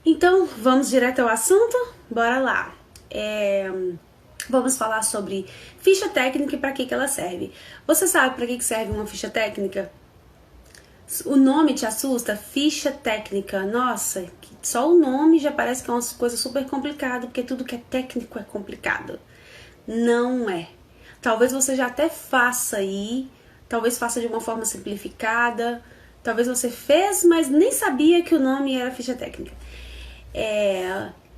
Então, vamos direto ao assunto? Bora lá. Vamos falar sobre ficha técnica e para que ela serve. Você sabe para que serve uma ficha técnica? O nome te assusta? Ficha técnica. Nossa, só o nome já parece que é uma coisa super complicada, porque tudo que é técnico é complicado. Não é. Talvez você já até faça aí, talvez faça de uma forma simplificada, talvez você fez, mas nem sabia que o nome era ficha técnica.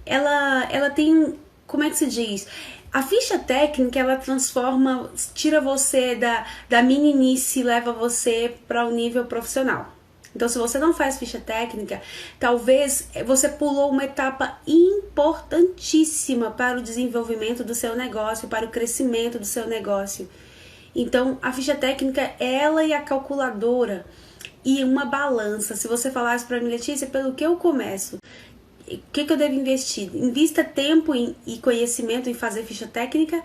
Ela tem, como é que se diz? A ficha técnica, ela transforma, tira você da meninice e leva você para o nível profissional. Então, se você não faz ficha técnica, talvez você pulou uma etapa importantíssima para o desenvolvimento do seu negócio, para o crescimento do seu negócio. Então, a ficha técnica, ela e a calculadora e uma balança. Se você falasse para mim, Letícia, pelo que eu começo? O que eu devo investir? Invista tempo e conhecimento em fazer ficha técnica,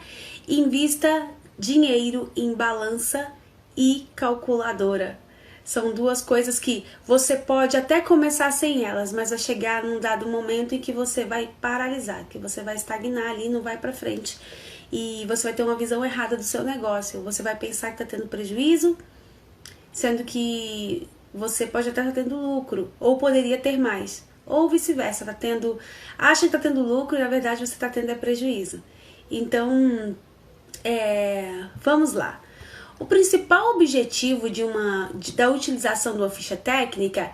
invista dinheiro em balança e calculadora. São duas coisas que você pode até começar sem elas, mas vai chegar num dado momento em que você vai paralisar, que você vai estagnar ali, não vai para frente. E você vai ter uma visão errada do seu negócio. Você vai pensar que está tendo prejuízo, sendo que você pode até estar tendo lucro, ou poderia ter mais. Ou vice-versa, acha que está tendo lucro e na verdade você está tendo prejuízo. Então, vamos lá. O principal objetivo da utilização de uma ficha técnica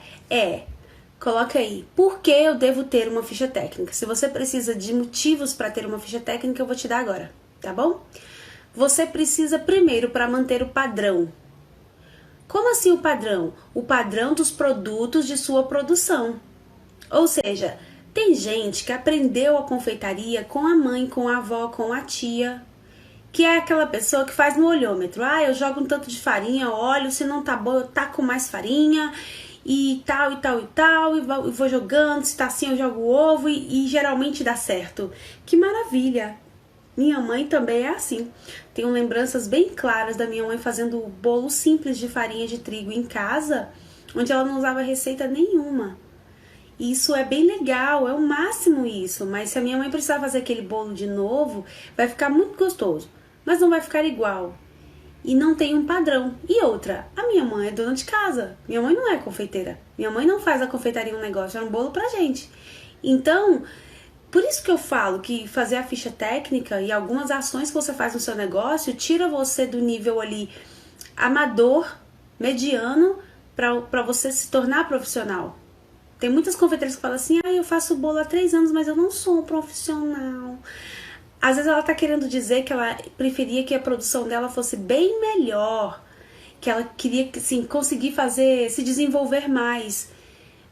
coloca aí, por que eu devo ter uma ficha técnica? Se você precisa de motivos para ter uma ficha técnica, eu vou te dar agora, tá bom? Você precisa primeiro para manter o padrão. Como assim o padrão? O padrão dos produtos de sua produção. Ou seja, tem gente que aprendeu a confeitaria com a mãe, com a avó, com a tia, que é aquela pessoa que faz no olhômetro. Eu jogo um tanto de farinha, olho, se não tá bom eu taco mais farinha e tal, e tal, e tal, e vou jogando, se tá assim eu jogo o ovo e geralmente dá certo. Que maravilha! Minha mãe também é assim. Tenho lembranças bem claras da minha mãe fazendo bolo simples de farinha de trigo em casa, onde ela não usava receita nenhuma. Isso é bem legal, é o máximo isso, mas se a minha mãe precisar fazer aquele bolo de novo, vai ficar muito gostoso, mas não vai ficar igual. E não tem um padrão. E outra, a minha mãe é dona de casa, minha mãe não é confeiteira, minha mãe não faz a confeitaria um negócio, é um bolo pra gente. Então, por isso que eu falo que fazer a ficha técnica e algumas ações que você faz no seu negócio, tira você do nível ali amador, mediano, para você se tornar profissional. Tem muitas confeiteiras que falam assim, eu faço bolo há 3 anos, mas eu não sou um profissional. Às vezes ela tá querendo dizer que ela preferia que a produção dela fosse bem melhor, que ela queria, assim, conseguir se desenvolver mais.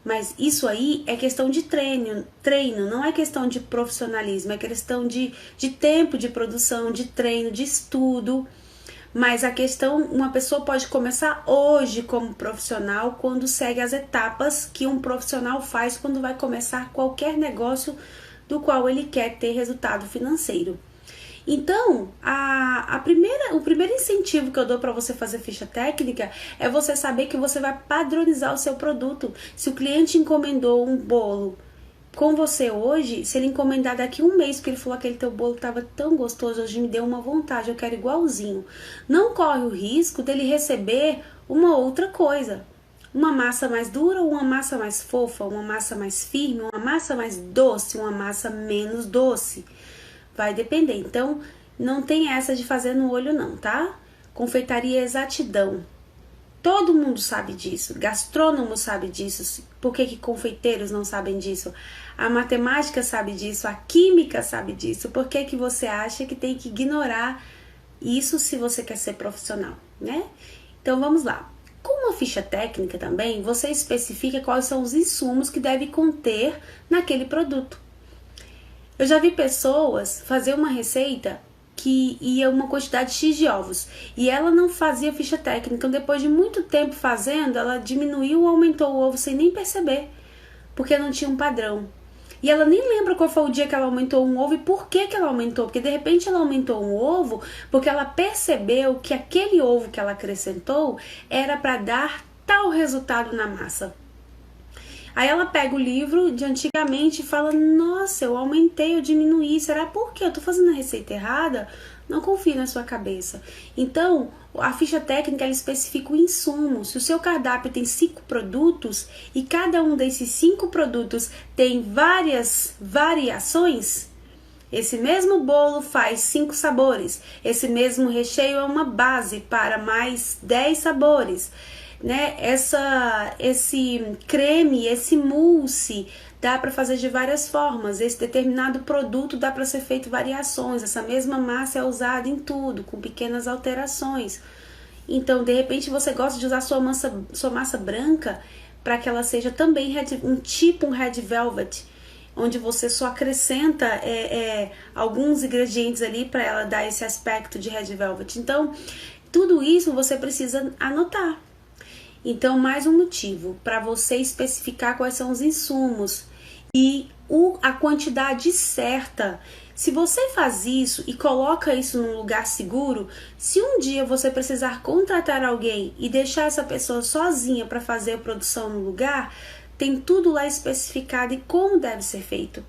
Mas isso aí é questão de treino, não é questão de profissionalismo, é questão de tempo de produção, de treino, de estudo. Mas a questão, uma pessoa pode começar hoje como profissional quando segue as etapas que um profissional faz quando vai começar qualquer negócio do qual ele quer ter resultado financeiro. Então, o primeiro incentivo que eu dou para você fazer ficha técnica é você saber que você vai padronizar o seu produto. Se o cliente encomendou um bolo com você hoje, se ele encomendar daqui um mês, porque ele falou que aquele teu bolo estava tão gostoso, hoje me deu uma vontade, eu quero igualzinho. Não corre o risco dele receber uma outra coisa. Uma massa mais dura ou uma massa mais fofa, uma massa mais firme, uma massa mais doce, uma massa menos doce. Vai depender. Então, não tem essa de fazer no olho não, tá? Confeitaria é exatidão. Todo mundo sabe disso, gastrônomo sabe disso, por que confeiteiros não sabem disso? A matemática sabe disso, a química sabe disso, por que você acha que tem que ignorar isso se você quer ser profissional, né? Então vamos lá. Com uma ficha técnica também, você especifica quais são os insumos que deve conter naquele produto. Eu já vi pessoas fazer uma receita que ia uma quantidade X de ovos e ela não fazia ficha técnica, então depois de muito tempo fazendo, ela diminuiu ou aumentou o ovo sem nem perceber, porque não tinha um padrão. E ela nem lembra qual foi o dia que ela aumentou um ovo e por que ela aumentou, porque de repente ela aumentou um ovo porque ela percebeu que aquele ovo que ela acrescentou era para dar tal resultado na massa. Aí ela pega o livro de antigamente e fala, nossa, eu aumentei, eu diminuí, será por quê? Eu tô fazendo a receita errada? Não confie na sua cabeça. Então, a ficha técnica ela especifica o insumo. Se o seu cardápio tem 5 produtos e cada um desses 5 produtos tem várias variações, esse mesmo bolo faz 5 sabores, esse mesmo recheio é uma base para mais 10 sabores, né? Esse creme, esse mousse dá para fazer de várias formas. Esse determinado produto dá para ser feito variações. Essa mesma massa é usada em tudo, com pequenas alterações. Então, de repente, você gosta de usar sua massa branca para que ela seja também um red velvet, onde você só acrescenta alguns ingredientes ali para ela dar esse aspecto de red velvet. Então, tudo isso você precisa anotar. Então, mais um motivo para você especificar quais são os insumos e a quantidade certa. Se você faz isso e coloca isso num lugar seguro, se um dia você precisar contratar alguém e deixar essa pessoa sozinha para fazer a produção no lugar, tem tudo lá especificado e como deve ser feito.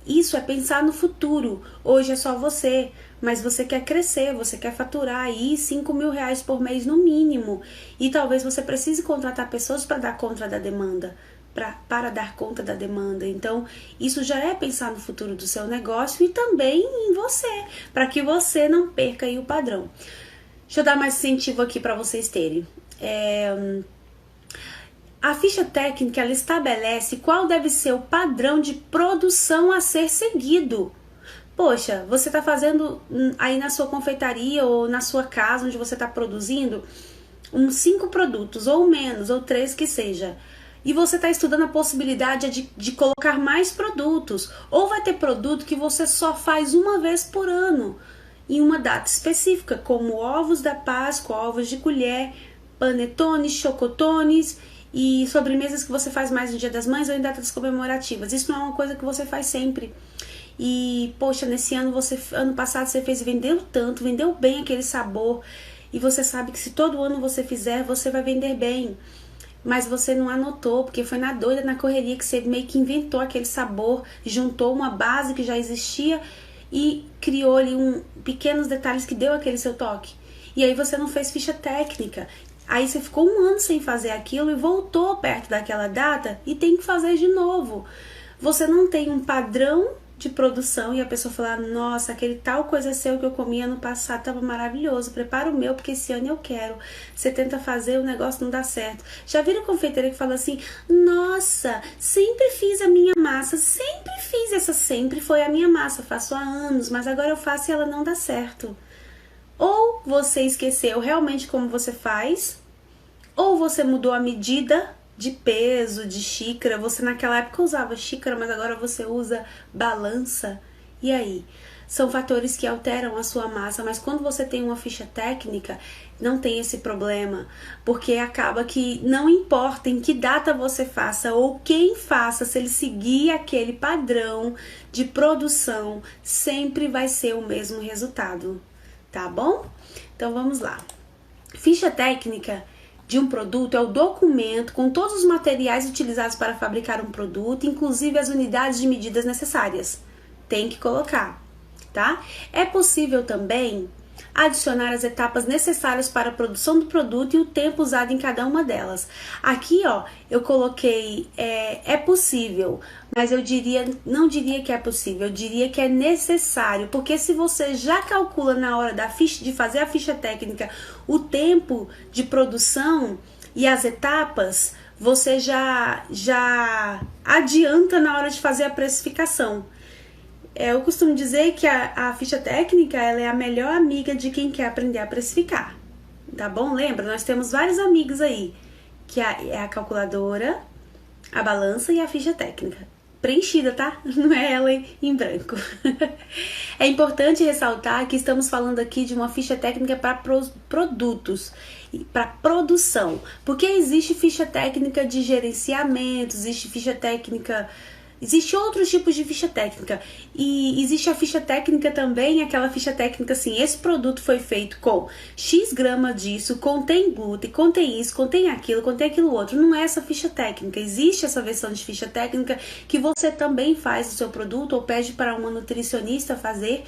Isso é pensar no futuro. Hoje é só você, mas você quer crescer, você quer faturar aí R$5.000 por mês no mínimo. E talvez você precise contratar pessoas para dar conta da demanda, para dar conta da demanda. Então, isso já é pensar no futuro do seu negócio e também em você, para que você não perca aí o padrão. Deixa eu dar mais incentivo aqui para vocês terem. A ficha técnica ela estabelece qual deve ser o padrão de produção a ser seguido. Poxa, você está fazendo aí na sua confeitaria ou na sua casa onde você está produzindo uns 5 produtos ou menos, ou 3 que seja. E você está estudando a possibilidade de colocar mais produtos. Ou vai ter produto que você só faz uma vez por ano, em uma data específica, como ovos da Páscoa, ovos de colher, panetones, chocotones e sobremesas que você faz mais no Dia das Mães ou em datas comemorativas. Isso não é uma coisa que você faz sempre. E, poxa, nesse ano passado você vendeu tanto, vendeu bem aquele sabor. E você sabe que se todo ano você fizer, você vai vender bem. Mas você não anotou, porque foi na doida, na correria que você meio que inventou aquele sabor, juntou uma base que já existia e criou ali pequenos detalhes que deu aquele seu toque. E aí você não fez ficha técnica. Aí você ficou um ano sem fazer aquilo e voltou perto daquela data e tem que fazer de novo. Você não tem um padrão de produção e a pessoa fala, nossa, aquele tal coisa seu que eu comi ano passado estava maravilhoso, prepara o meu porque esse ano eu quero. Você tenta fazer, o negócio não dá certo. Já viram confeiteira que fala assim, nossa, sempre fiz a minha massa, sempre fiz essa, sempre foi a minha massa, faço há anos, mas agora eu faço e ela não dá certo. Ou você esqueceu realmente como você faz, ou você mudou a medida de peso, de xícara. Você naquela época usava xícara, mas agora você usa balança. E aí? São fatores que alteram a sua massa, mas quando você tem uma ficha técnica, não tem esse problema, porque acaba que não importa em que data você faça ou quem faça, se ele seguir aquele padrão de produção, sempre vai ser o mesmo resultado. Tá bom? Então vamos lá. Ficha técnica de um produto é o documento com todos os materiais utilizados para fabricar um produto, inclusive as unidades de medidas necessárias. Tem que colocar, tá? É possível também adicionar as etapas necessárias para a produção do produto e o tempo usado em cada uma delas. Aqui, ó, eu coloquei é possível, mas não diria que é possível, eu diria que é necessário, porque se você já calcula na hora de fazer a ficha técnica o tempo de produção e as etapas, você já adianta na hora de fazer a precificação. Eu costumo dizer que a ficha técnica ela é a melhor amiga de quem quer aprender a precificar, tá bom? Lembra, nós temos vários amigos aí, que é a calculadora, a balança e a ficha técnica. Preenchida, tá? Não é ela em branco. É importante ressaltar que estamos falando aqui de uma ficha técnica para produtos, para produção, porque existe ficha técnica de gerenciamento, existe ficha técnica Existem outros tipos de ficha técnica. E existe a ficha técnica também, aquela ficha técnica assim, esse produto foi feito com X grama disso, contém glúten, contém isso, contém aquilo outro. Não é essa ficha técnica. Existe essa versão de ficha técnica que você também faz no seu produto ou pede para uma nutricionista fazer,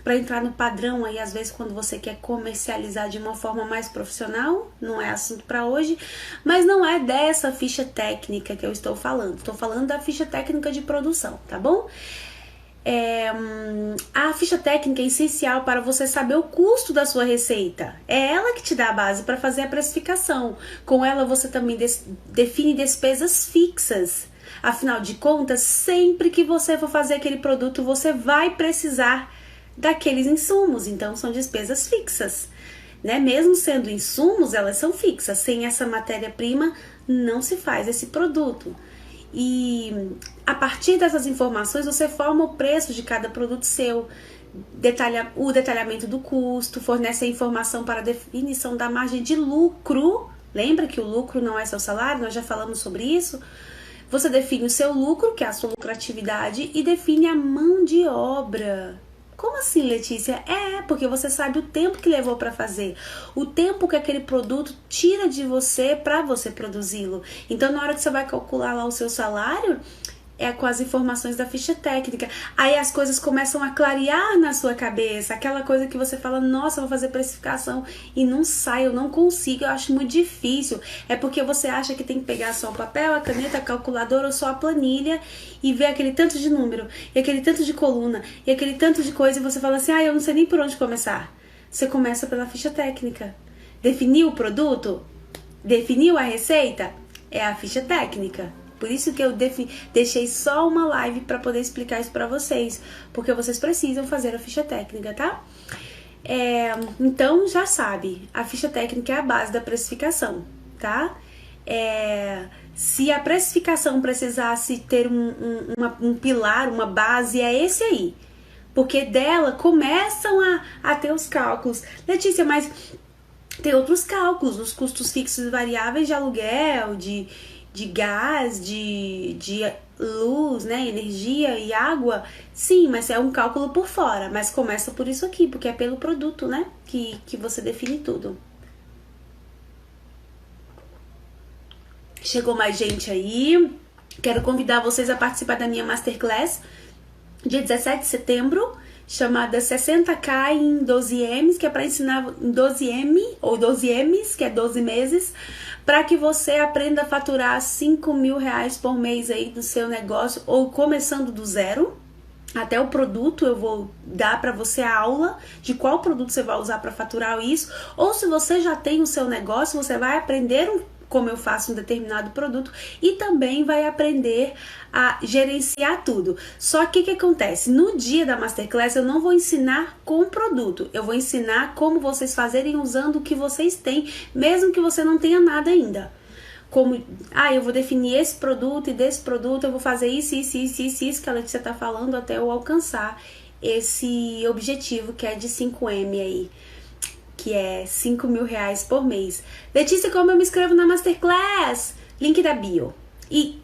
para entrar no padrão aí, às vezes, quando você quer comercializar de uma forma mais profissional. Não é assunto para hoje, mas não é dessa ficha técnica que eu estou falando. Estou falando da ficha técnica de produção, tá bom? A ficha técnica é essencial para você saber o custo da sua receita. É ela que te dá a base para fazer a precificação. Com ela, você também define despesas fixas. Afinal de contas, sempre que você for fazer aquele produto, você vai precisar daqueles insumos, então são despesas fixas, né? Mesmo sendo insumos, elas são fixas. Sem essa matéria-prima não se faz esse produto. E a partir dessas informações você forma o preço de cada produto seu, o detalhamento do custo, fornece a informação para a definição da margem de lucro. Lembra que o lucro não é seu salário? Nós já falamos sobre isso. Você define o seu lucro, que é a sua lucratividade, e define a mão de obra. Como assim, Letícia? Porque você sabe o tempo que levou para fazer, o tempo que aquele produto tira de você para você produzi-lo. Então, na hora que você vai calcular lá o seu salário, é com as informações da ficha técnica. Aí as coisas começam a clarear na sua cabeça, aquela coisa que você fala, nossa, eu vou fazer precificação e não sai, eu não consigo, eu acho muito difícil. É porque você acha que tem que pegar só o papel, a caneta, a calculadora ou só a planilha e ver aquele tanto de número, e aquele tanto de coluna, e aquele tanto de coisa, e você fala assim, eu não sei nem por onde começar. Você começa pela ficha técnica. Definiu o produto? Definiu a receita? É a ficha técnica. Por isso que eu deixei só uma live para poder explicar isso para vocês, porque vocês precisam fazer a ficha técnica, tá? Então, já sabe, a ficha técnica é a base da precificação, tá? Se a precificação precisasse ter um pilar, uma base, é esse aí. Porque dela começam a ter os cálculos. Letícia, mas tem outros cálculos, os custos fixos e variáveis de aluguel, de gás, de luz, né, energia e água. Sim, mas é um cálculo por fora, mas começa por isso aqui, porque é pelo produto, né, que você define tudo. Chegou mais gente aí. Quero convidar vocês a participar da minha Masterclass dia 17 de setembro, chamada 60K em 12Ms, que é para ensinar 12M ou 12Ms, que é 12 meses, para que você aprenda a faturar 5 mil reais por mês aí do seu negócio, ou começando do zero. Até o produto eu vou dar para você a aula de qual produto você vai usar para faturar isso, ou se você já tem o seu negócio, você vai aprender como eu faço um determinado produto e também vai aprender a gerenciar tudo. Só que o que acontece? No dia da Masterclass eu não vou ensinar com o produto, eu vou ensinar como vocês fazerem usando o que vocês têm, mesmo que você não tenha nada ainda. Como, eu vou definir esse produto e desse produto eu vou fazer isso que a Letícia tá falando até eu alcançar esse objetivo que é de 5M aí, que é 5 mil reais por mês. Letícia, como eu me inscrevo na Masterclass? Link da bio. E,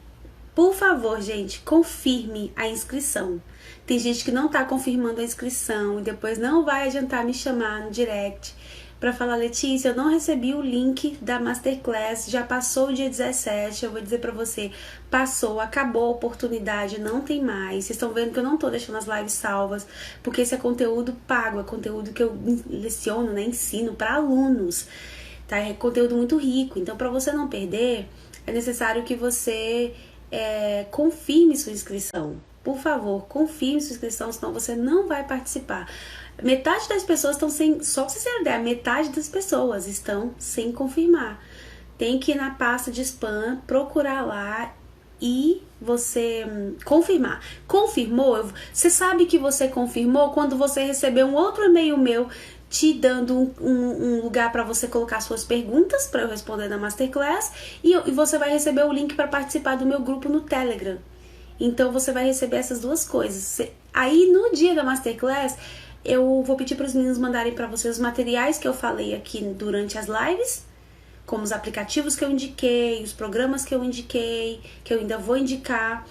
por favor, gente, confirme a inscrição. Tem gente que não tá confirmando a inscrição e depois não vai adiantar me chamar no direct para falar, Letícia, eu não recebi o link da Masterclass, já passou o dia 17, eu vou dizer para você, passou, acabou a oportunidade, não tem mais. Vocês estão vendo que eu não tô deixando as lives salvas, porque esse é conteúdo pago, é conteúdo que eu leciono, né, ensino para alunos, tá? É conteúdo muito rico, então para você não perder, é necessário que você confirme sua inscrição. Por favor, confirme sua inscrição, senão você não vai participar. Metade das pessoas estão sem, só pra vocês terem ideia, metade das pessoas estão sem confirmar. Tem que ir na pasta de spam, procurar lá e você confirmar. Confirmou? Você sabe que você confirmou quando você receber um outro e-mail meu te dando um lugar para você colocar suas perguntas para eu responder na Masterclass e você vai receber o link para participar do meu grupo no Telegram. Então você vai receber essas duas coisas. Aí no dia da Masterclass eu vou pedir para os meninos mandarem para vocês os materiais que eu falei aqui durante as lives, como os aplicativos que eu indiquei, os programas que eu indiquei, que eu ainda vou indicar.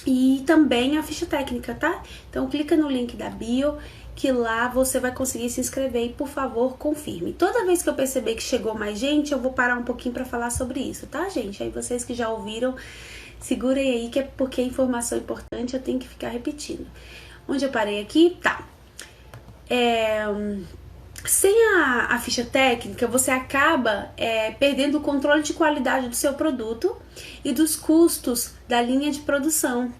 e também a ficha técnica, tá? Então clica no link da bio, que lá você vai conseguir se inscrever e, por favor, confirme. Toda vez que eu perceber que chegou mais gente, eu vou parar um pouquinho para falar sobre isso, tá, gente? Aí vocês que já ouviram, segurem aí, que é porque a informação é importante, eu tenho que ficar repetindo. Onde eu parei aqui? Tá. Sem a ficha técnica, você acaba perdendo o controle de qualidade do seu produto e dos custos da linha de produção.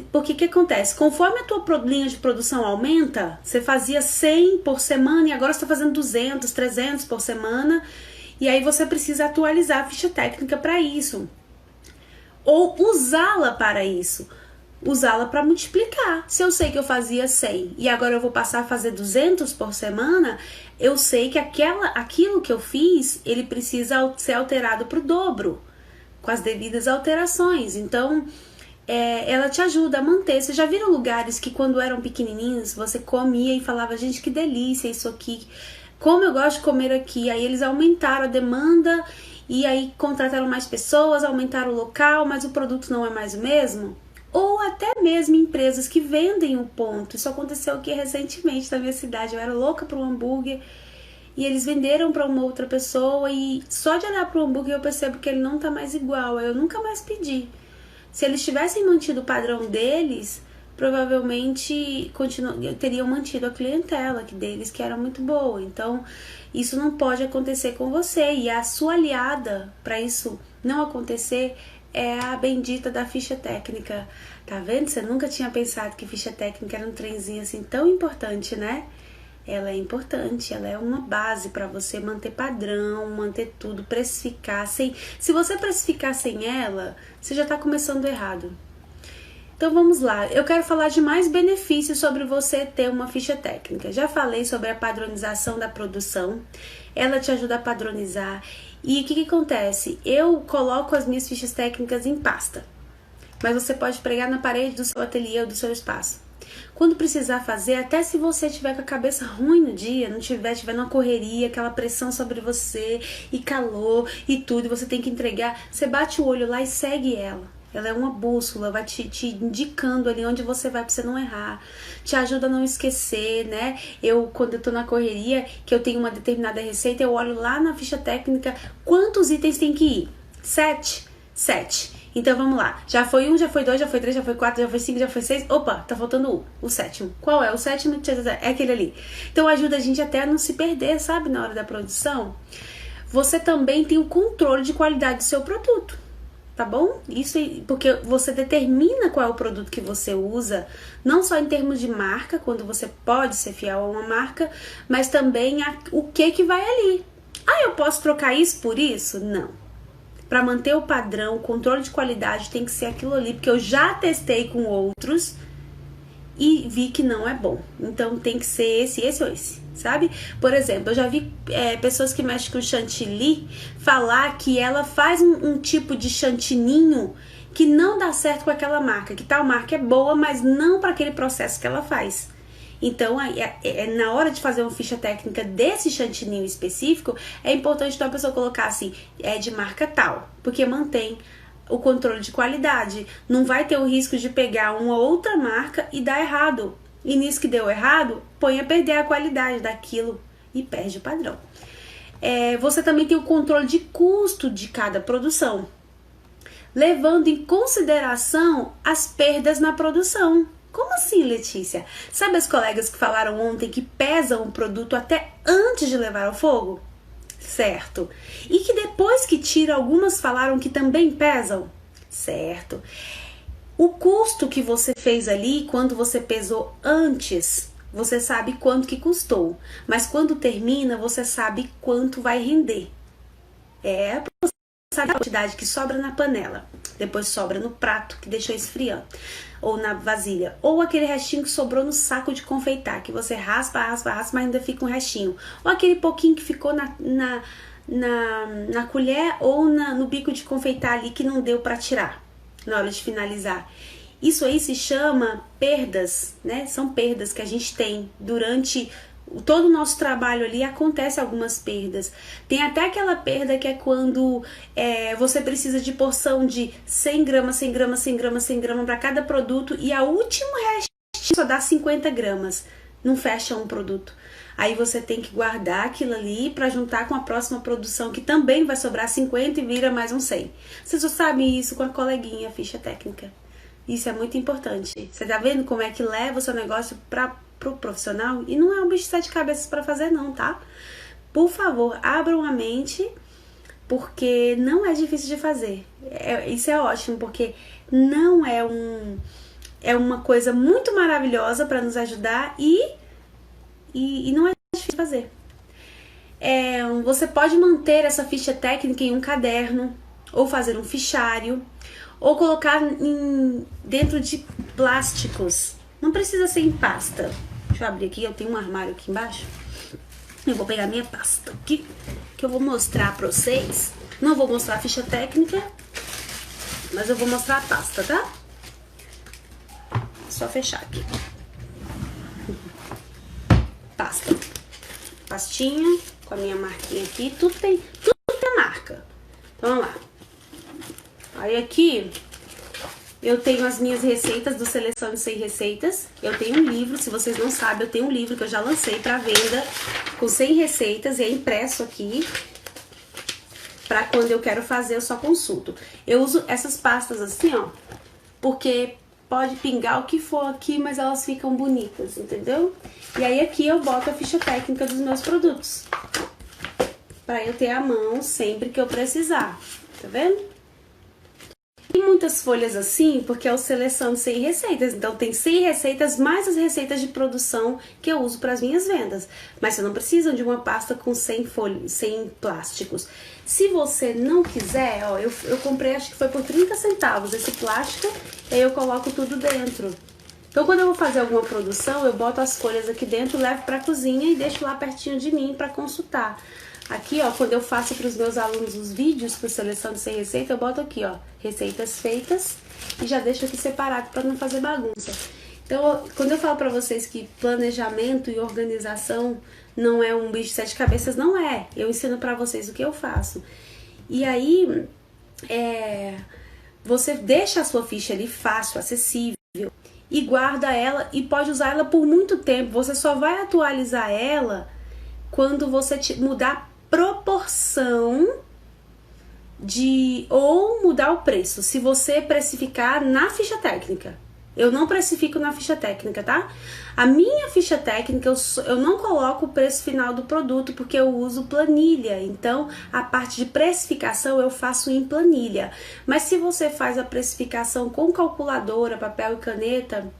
Porque o que acontece? Conforme a tua linha de produção aumenta, você fazia 100 por semana e agora você está fazendo 200, 300 por semana, e aí você precisa atualizar a ficha técnica para isso. Ou usá-la para isso. Usá-la para multiplicar. Se eu sei que eu fazia 100 e agora eu vou passar a fazer 200 por semana, eu sei que aquilo que eu fiz, ele precisa ser alterado para o dobro, com as devidas alterações. Então, ela te ajuda a manter. Vocês já viram lugares que quando eram pequenininhos, você comia e falava, gente, que delícia isso aqui, como eu gosto de comer aqui. Aí eles aumentaram a demanda e aí contrataram mais pessoas, aumentaram o local, mas o produto não é mais o mesmo. Ou até mesmo empresas que vendem o ponto. Isso aconteceu aqui recentemente na minha cidade. Eu era louca por um hambúrguer e eles venderam para uma outra pessoa e só de olhar para o hambúrguer eu percebo que ele não tá mais igual. Aí eu nunca mais pedi. Se eles tivessem mantido o padrão deles, provavelmente teriam mantido a clientela deles, que era muito boa. Então, isso não pode acontecer com você. E a sua aliada para isso não acontecer é a bendita da ficha técnica. Tá vendo? Você nunca tinha pensado que ficha técnica era um trenzinho assim tão importante, né? Ela é importante, ela é uma base para você manter padrão, manter tudo, precificar. Se você precificar sem ela, você já tá começando errado. Então vamos lá, eu quero falar de mais benefícios sobre você ter uma ficha técnica. Já falei sobre a padronização da produção, ela te ajuda a padronizar. E o que acontece? Eu coloco as minhas fichas técnicas em pasta, mas você pode pregar na parede do seu ateliê ou do seu espaço. Quando precisar fazer, até se você tiver com a cabeça ruim no dia, não tiver numa correria, aquela pressão sobre você, e calor e tudo, e você tem que entregar, você bate o olho lá e segue ela. Ela é uma bússola, vai te indicando ali onde você vai pra você não errar. Te ajuda a não esquecer, né? Quando eu tô na correria, que eu tenho uma determinada receita, eu olho lá na ficha técnica quantos itens tem que ir. 7. Então vamos lá. Já foi 1, já foi 2, já foi 3, já foi 4, já foi 5, já foi 6. Opa, tá faltando o sétimo. Qual é? O sétimo é aquele ali. Então ajuda a gente até a não se perder, sabe? Na hora da produção. Você também tem o controle de qualidade do seu produto. Tá bom? Isso porque você determina qual é o produto que você usa, não só em termos de marca, quando você pode ser fiel a uma marca, mas também o que vai ali. Ah, eu posso trocar isso por isso? Não. Para manter o padrão, o controle de qualidade tem que ser aquilo ali, porque eu já testei com outros e vi que não é bom. Então tem que ser esse ou esse, sabe? Por exemplo, eu já vi pessoas que mexem com chantilly falar que ela faz um tipo de chantininho que não dá certo com aquela marca, que tal marca é boa, mas não para aquele processo que ela faz. Então, na hora de fazer uma ficha técnica desse chantininho específico, é importante então a pessoa colocar assim, é de marca tal, porque mantém o controle de qualidade. Não vai ter o risco de pegar uma outra marca e dar errado. E nisso que deu errado, põe a perder a qualidade daquilo e perde o padrão. Você também tem o controle de custo de cada produção, levando em consideração as perdas na produção. Como assim, Letícia? Sabe as colegas que falaram ontem que pesam o produto até antes de levar ao fogo? Certo. E que depois que tira, algumas falaram que também pesam? Certo. O custo que você fez ali, quando você pesou antes, você sabe quanto que custou. Mas quando termina, você sabe quanto vai render. Você sabe a quantidade que sobra na panela, depois sobra no prato que deixou esfriando, ou na vasilha, ou aquele restinho que sobrou no saco de confeitar, que você raspa, mas ainda fica um restinho, ou aquele pouquinho que ficou na colher ou no bico de confeitar ali que não deu para tirar na hora de finalizar. Isso aí se chama perdas, né? São perdas que a gente tem durante todo o nosso trabalho ali acontece algumas perdas. Tem até aquela perda que é quando você precisa de porção de 100 gramas, 100 gramas, 100 gramas, 100 gramas para cada produto e a última restinho só dá 50 gramas. Não fecha um produto. Aí você tem que guardar aquilo ali para juntar com a próxima produção, que também vai sobrar 50 e vira mais um 100. Você só sabe isso com a coleguinha, a ficha técnica. Isso é muito importante. Você tá vendo como é que leva o seu negócio pro profissional? E não é um bicho de 7 cabeças para fazer não, tá? Por favor, abram a mente, porque não é difícil de fazer. Isso é ótimo, porque não é uma coisa muito maravilhosa para nos ajudar e não é difícil de fazer. Você pode manter essa ficha técnica em um caderno, ou fazer um fichário, ou colocar dentro de plásticos. Não precisa ser em pasta. Deixa eu abrir aqui, eu tenho um armário aqui embaixo. Eu vou pegar minha pasta aqui, que eu vou mostrar pra vocês. Não vou mostrar a ficha técnica, mas eu vou mostrar a pasta, tá? Só fechar aqui. Pasta. Pastinha, com a minha marquinha aqui. Tudo tem marca. Então, vamos lá. Aí aqui eu tenho as minhas receitas do Seleção de 100 Receitas. Eu tenho um livro, se vocês não sabem, eu tenho um livro que eu já lancei para venda com 100 receitas e é impresso aqui. Para quando eu quero fazer, eu só consulto. Eu uso essas pastas assim, ó, porque pode pingar o que for aqui, mas elas ficam bonitas, entendeu? E aí aqui eu boto a ficha técnica dos meus produtos, para eu ter à mão sempre que eu precisar, tá vendo? Tem muitas folhas assim, porque é o Seleção de 100 Receitas. Então tem 100 receitas mais as receitas de produção que eu uso para as minhas vendas. Mas você não precisa de uma pasta com 100 folhas, 100 plásticos. Se você não quiser, ó, eu comprei, acho que foi por 30 centavos esse plástico, e aí eu coloco tudo dentro. Então quando eu vou fazer alguma produção, eu boto as folhas aqui dentro, levo para a cozinha e deixo lá pertinho de mim para consultar. Aqui, ó, quando eu faço para os meus alunos os vídeos para Seleção de 100 Receitas, eu boto aqui, ó, receitas feitas e já deixo aqui separado para não fazer bagunça. Então, quando eu falo para vocês que planejamento e organização não é um bicho de 7 cabeças, não é. Eu ensino para vocês o que eu faço. E aí, você deixa a sua ficha ali fácil, acessível e guarda ela e pode usar ela por muito tempo. Você só vai atualizar ela quando você mudar proporção ou mudar o preço, se você precificar na ficha técnica. Eu não precifico na ficha técnica, tá? A minha ficha técnica, eu não coloco o preço final do produto, porque eu uso planilha. Então, a parte de precificação eu faço em planilha. Mas se você faz a precificação com calculadora, papel e caneta,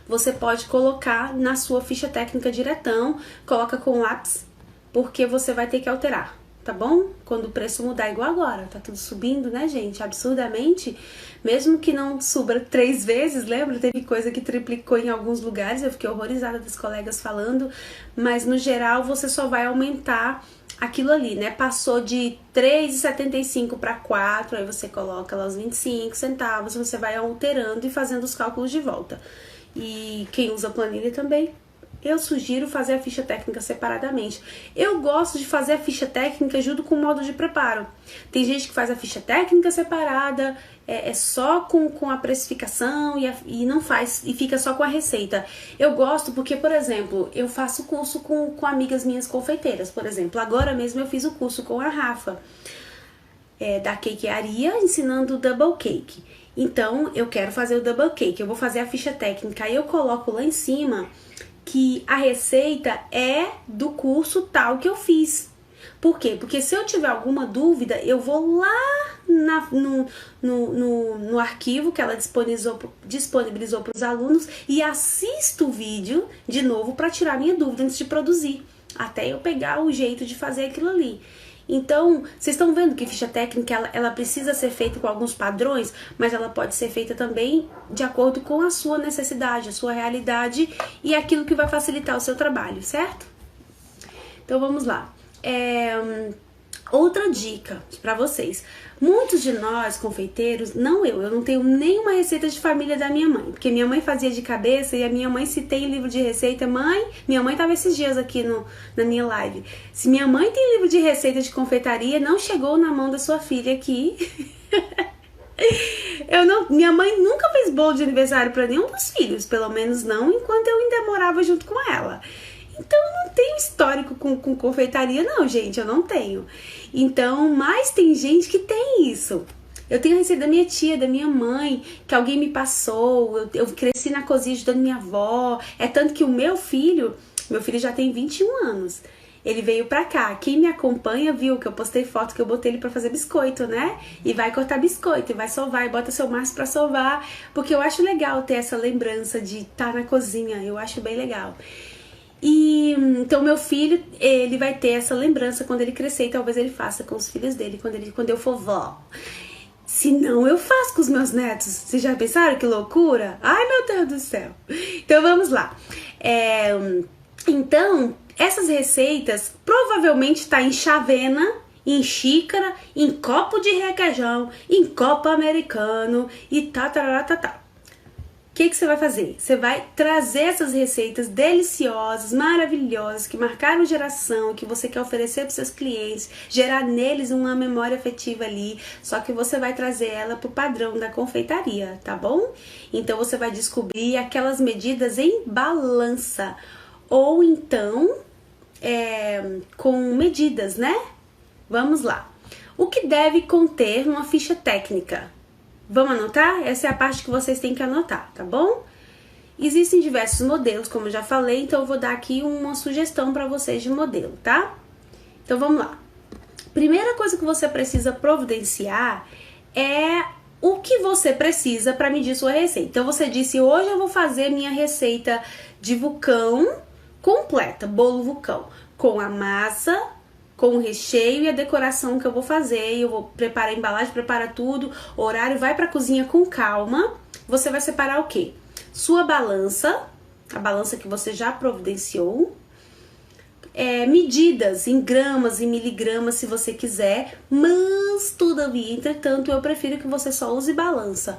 você pode colocar na sua ficha técnica diretão, coloca com lápis, porque você vai ter que alterar, tá bom? Quando o preço mudar, igual agora, tá tudo subindo, né, gente? Absurdamente, mesmo que não suba 3 vezes, lembra? Teve coisa que triplicou em alguns lugares, eu fiquei horrorizada das colegas falando, mas no geral você só vai aumentar aquilo ali, né? Passou de 3,75 para 4, aí você coloca lá os 25 centavos, você vai alterando e fazendo os cálculos de volta. E quem usa planilha também, eu sugiro fazer a ficha técnica separadamente. Eu gosto de fazer a ficha técnica junto com o modo de preparo. Tem gente que faz a ficha técnica separada, só com a precificação e não faz, e fica só com a receita. Eu gosto porque, por exemplo, eu faço curso com amigas minhas confeiteiras, por exemplo. Agora mesmo eu fiz o curso com a Rafa, da Cakearia, ensinando o double cake. Então, eu quero fazer o double cake, eu vou fazer a ficha técnica, aí eu coloco lá em cima que a receita é do curso tal que eu fiz. Por quê? Porque se eu tiver alguma dúvida, eu vou lá no arquivo que ela disponibilizou para os alunos e assisto o vídeo de novo para tirar minha dúvida antes de produzir, até eu pegar o jeito de fazer aquilo ali. Então, vocês estão vendo que ficha técnica, ela precisa ser feita com alguns padrões, mas ela pode ser feita também de acordo com a sua necessidade, a sua realidade e aquilo que vai facilitar o seu trabalho, certo? Então, vamos lá. Outra dica para vocês. Muitos de nós, confeiteiros, eu não tenho nenhuma receita de família da minha mãe, porque minha mãe fazia de cabeça e a minha mãe, se tem livro de receita, minha mãe tava esses dias aqui na minha live. Se minha mãe tem livro de receita de confeitaria, não chegou na mão da sua filha aqui. Minha mãe nunca fez bolo de aniversário para nenhum dos filhos, pelo menos não enquanto eu ainda morava junto com ela. Então, eu não tenho histórico com confeitaria, não, gente, eu não tenho. Então, mas tem gente que tem isso. Eu tenho a receita da minha tia, da minha mãe, que alguém me passou, eu cresci na cozinha ajudando minha avó. É tanto que o meu filho já tem 21 anos. Ele veio pra cá. Quem me acompanha viu que eu postei foto que eu botei ele pra fazer biscoito, né? E vai cortar biscoito, e vai sovar, e bota seu Márcio pra sovar. Porque eu acho legal ter essa lembrança de estar na cozinha. Eu acho bem legal. E então meu filho, ele vai ter essa lembrança quando ele crescer, e talvez ele faça com os filhos dele quando eu for vó. Se não, eu faço com os meus netos. Vocês já pensaram que loucura? Ai, meu Deus do céu. Então vamos lá. Então, essas receitas provavelmente tá em chavena, em xícara, em copo de requeijão, em copo americano e tá. O que você vai fazer? Você vai trazer essas receitas deliciosas, maravilhosas, que marcaram geração, que você quer oferecer para seus clientes, gerar neles uma memória afetiva ali, só que você vai trazer ela pro padrão da confeitaria, tá bom? Então você vai descobrir aquelas medidas em balança, ou então com medidas, né? Vamos lá. O que deve conter uma ficha técnica? Vamos anotar? Essa é a parte que vocês têm que anotar, tá bom? Existem diversos modelos, como eu já falei, então eu vou dar aqui uma sugestão para vocês de modelo, tá? Então vamos lá. Primeira coisa que você precisa providenciar é o que você precisa para medir sua receita. Então você disse, hoje eu vou fazer minha receita de vulcão completa, bolo vulcão, com a massa, com o recheio e a decoração que eu vou fazer. Eu vou preparar a embalagem, preparar tudo, horário, vai pra cozinha com calma. Você vai separar o quê? Sua balança, a balança que você já providenciou, medidas em gramas e miligramas se você quiser, mas todavia, entretanto, eu prefiro que você só use balança.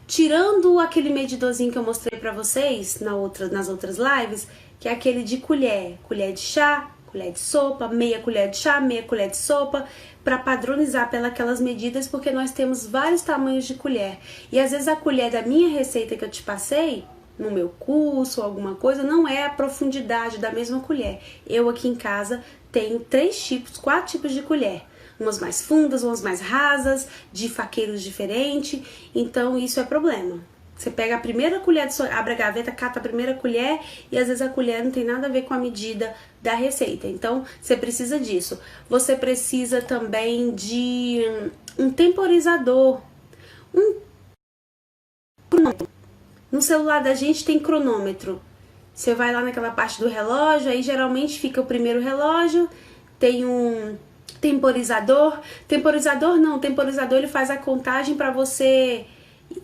Tirando aquele medidorzinho que eu mostrei pra vocês nas outras lives, que é aquele de colher de chá, colher de sopa, meia colher de chá, meia colher de sopa, para padronizar pelas medidas, porque nós temos vários tamanhos de colher. E às vezes a colher da minha receita que eu te passei, no meu curso ou alguma coisa, não é a profundidade da mesma colher. Eu aqui em casa tenho 4 tipos de colher. Umas mais fundas, umas mais rasas, de faqueiros diferentes, então isso é problema. Você pega a primeira colher, abre a gaveta, cata a primeira colher e às vezes a colher não tem nada a ver com a medida da receita. Então, você precisa disso. Você precisa também de um temporizador. No celular da gente tem cronômetro. Você vai lá naquela parte do relógio, aí geralmente fica o primeiro relógio, tem um temporizador. Temporizador ele faz a contagem para você.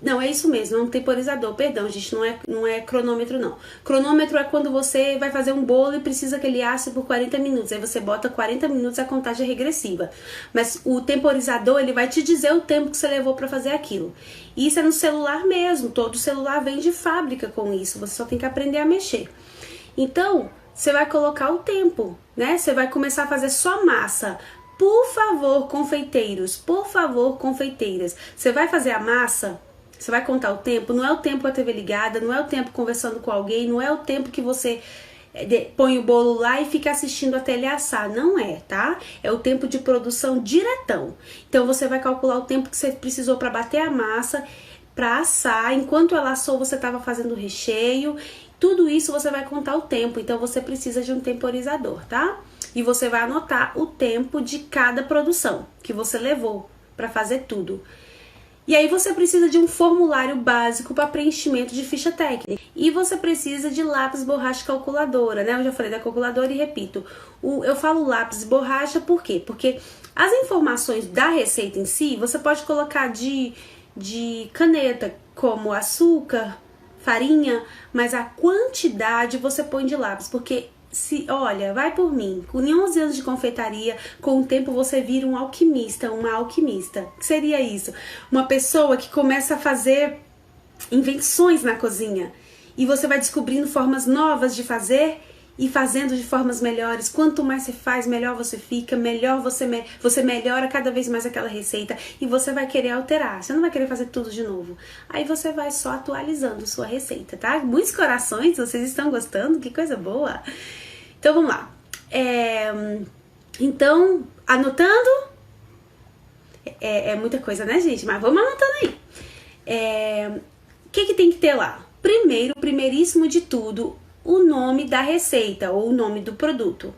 Não, é isso mesmo, é um temporizador, perdão, gente, não é cronômetro não. Cronômetro é quando você vai fazer um bolo e precisa que ele asse por 40 minutos, aí você bota 40 minutos a contagem regressiva. Mas o temporizador, ele vai te dizer o tempo que você levou para fazer aquilo. E isso é no celular mesmo, todo celular vem de fábrica com isso, você só tem que aprender a mexer. Então, você vai colocar o tempo, né? Você vai começar a fazer só massa. Por favor, confeiteiros, você vai fazer a massa. Você vai contar o tempo, não é o tempo com a TV ligada, não é o tempo conversando com alguém, não é o tempo que você põe o bolo lá e fica assistindo até ele assar, não é, tá? É o tempo de produção diretão. Então você vai calcular o tempo que você precisou para bater a massa, para assar, enquanto ela assou você estava fazendo o recheio, tudo isso você vai contar o tempo, então você precisa de um temporizador, tá? E você vai anotar o tempo de cada produção que você levou para fazer tudo. E aí você precisa de um formulário básico para preenchimento de ficha técnica. E você precisa de lápis, borracha e calculadora, né? Eu já falei da calculadora e repito. Eu falo lápis e borracha por quê? Porque as informações da receita em si, você pode colocar de caneta, como açúcar, farinha, mas a quantidade você põe de lápis, porque olha, vai por mim. Com 11 anos de confeitaria, com o tempo você vira um alquimista, uma alquimista. O que seria isso? Uma pessoa que começa a fazer invenções na cozinha. E você vai descobrindo formas novas de fazer e fazendo de formas melhores. Quanto mais você faz, melhor você fica, melhor você melhora cada vez mais aquela receita e você vai querer alterar. Você não vai querer fazer tudo de novo. Aí você vai só atualizando sua receita, tá? Muitos corações, vocês estão gostando? Que coisa boa! Então vamos lá. Então, anotando? É muita coisa, né, gente? Mas vamos anotando aí. O que tem que ter lá? Primeiríssimo de tudo, o nome da receita ou o nome do produto.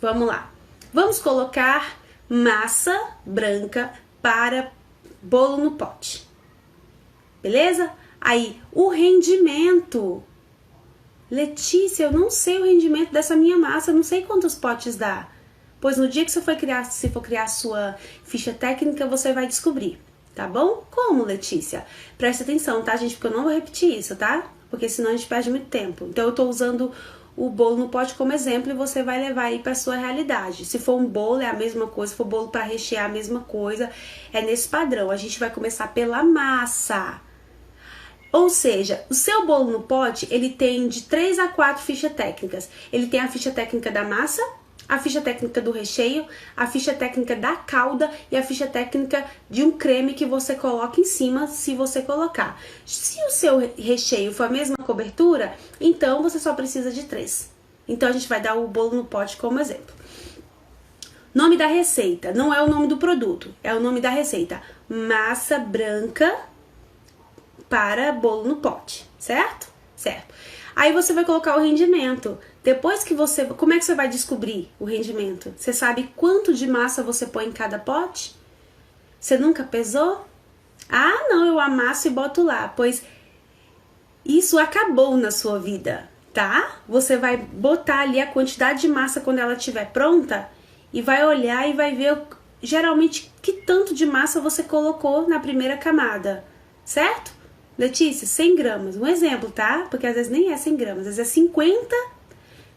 Vamos lá. Vamos colocar massa branca para bolo no pote. Beleza? Aí, o rendimento. Letícia, eu não sei o rendimento dessa minha massa, eu não sei quantos potes dá. Pois no dia que você for criar a sua ficha técnica, você vai descobrir. Tá bom? Como, Letícia? Presta atenção, tá, gente? Porque eu não vou repetir isso, tá? Porque senão a gente perde muito tempo. Então, eu tô usando o bolo no pote como exemplo e você vai levar aí pra sua realidade. Se for um bolo, é a mesma coisa. Se for bolo pra rechear, a mesma coisa. É nesse padrão. A gente vai começar pela massa. Ou seja, o seu bolo no pote, ele tem de 3 a 4 fichas técnicas. Ele tem a ficha técnica da massa, a ficha técnica do recheio, a ficha técnica da calda e a ficha técnica de um creme que você coloca em cima, se você colocar. Se o seu recheio for a mesma cobertura, então você só precisa de 3. Então a gente vai dar o bolo no pote como exemplo. Nome da receita, não é o nome do produto, é o nome da receita. Massa branca para bolo no pote, certo? Certo. Aí você vai colocar o rendimento. Depois que como é que você vai descobrir o rendimento? Você sabe quanto de massa você põe em cada pote? Você nunca pesou? Ah, não, eu amasso e boto lá. Pois isso acabou na sua vida, tá? Você vai botar ali a quantidade de massa quando ela estiver pronta e vai olhar e vai ver geralmente que tanto de massa você colocou na primeira camada, certo? Letícia, 100 gramas, um exemplo, tá? Porque às vezes nem é 100 gramas, às vezes é 50,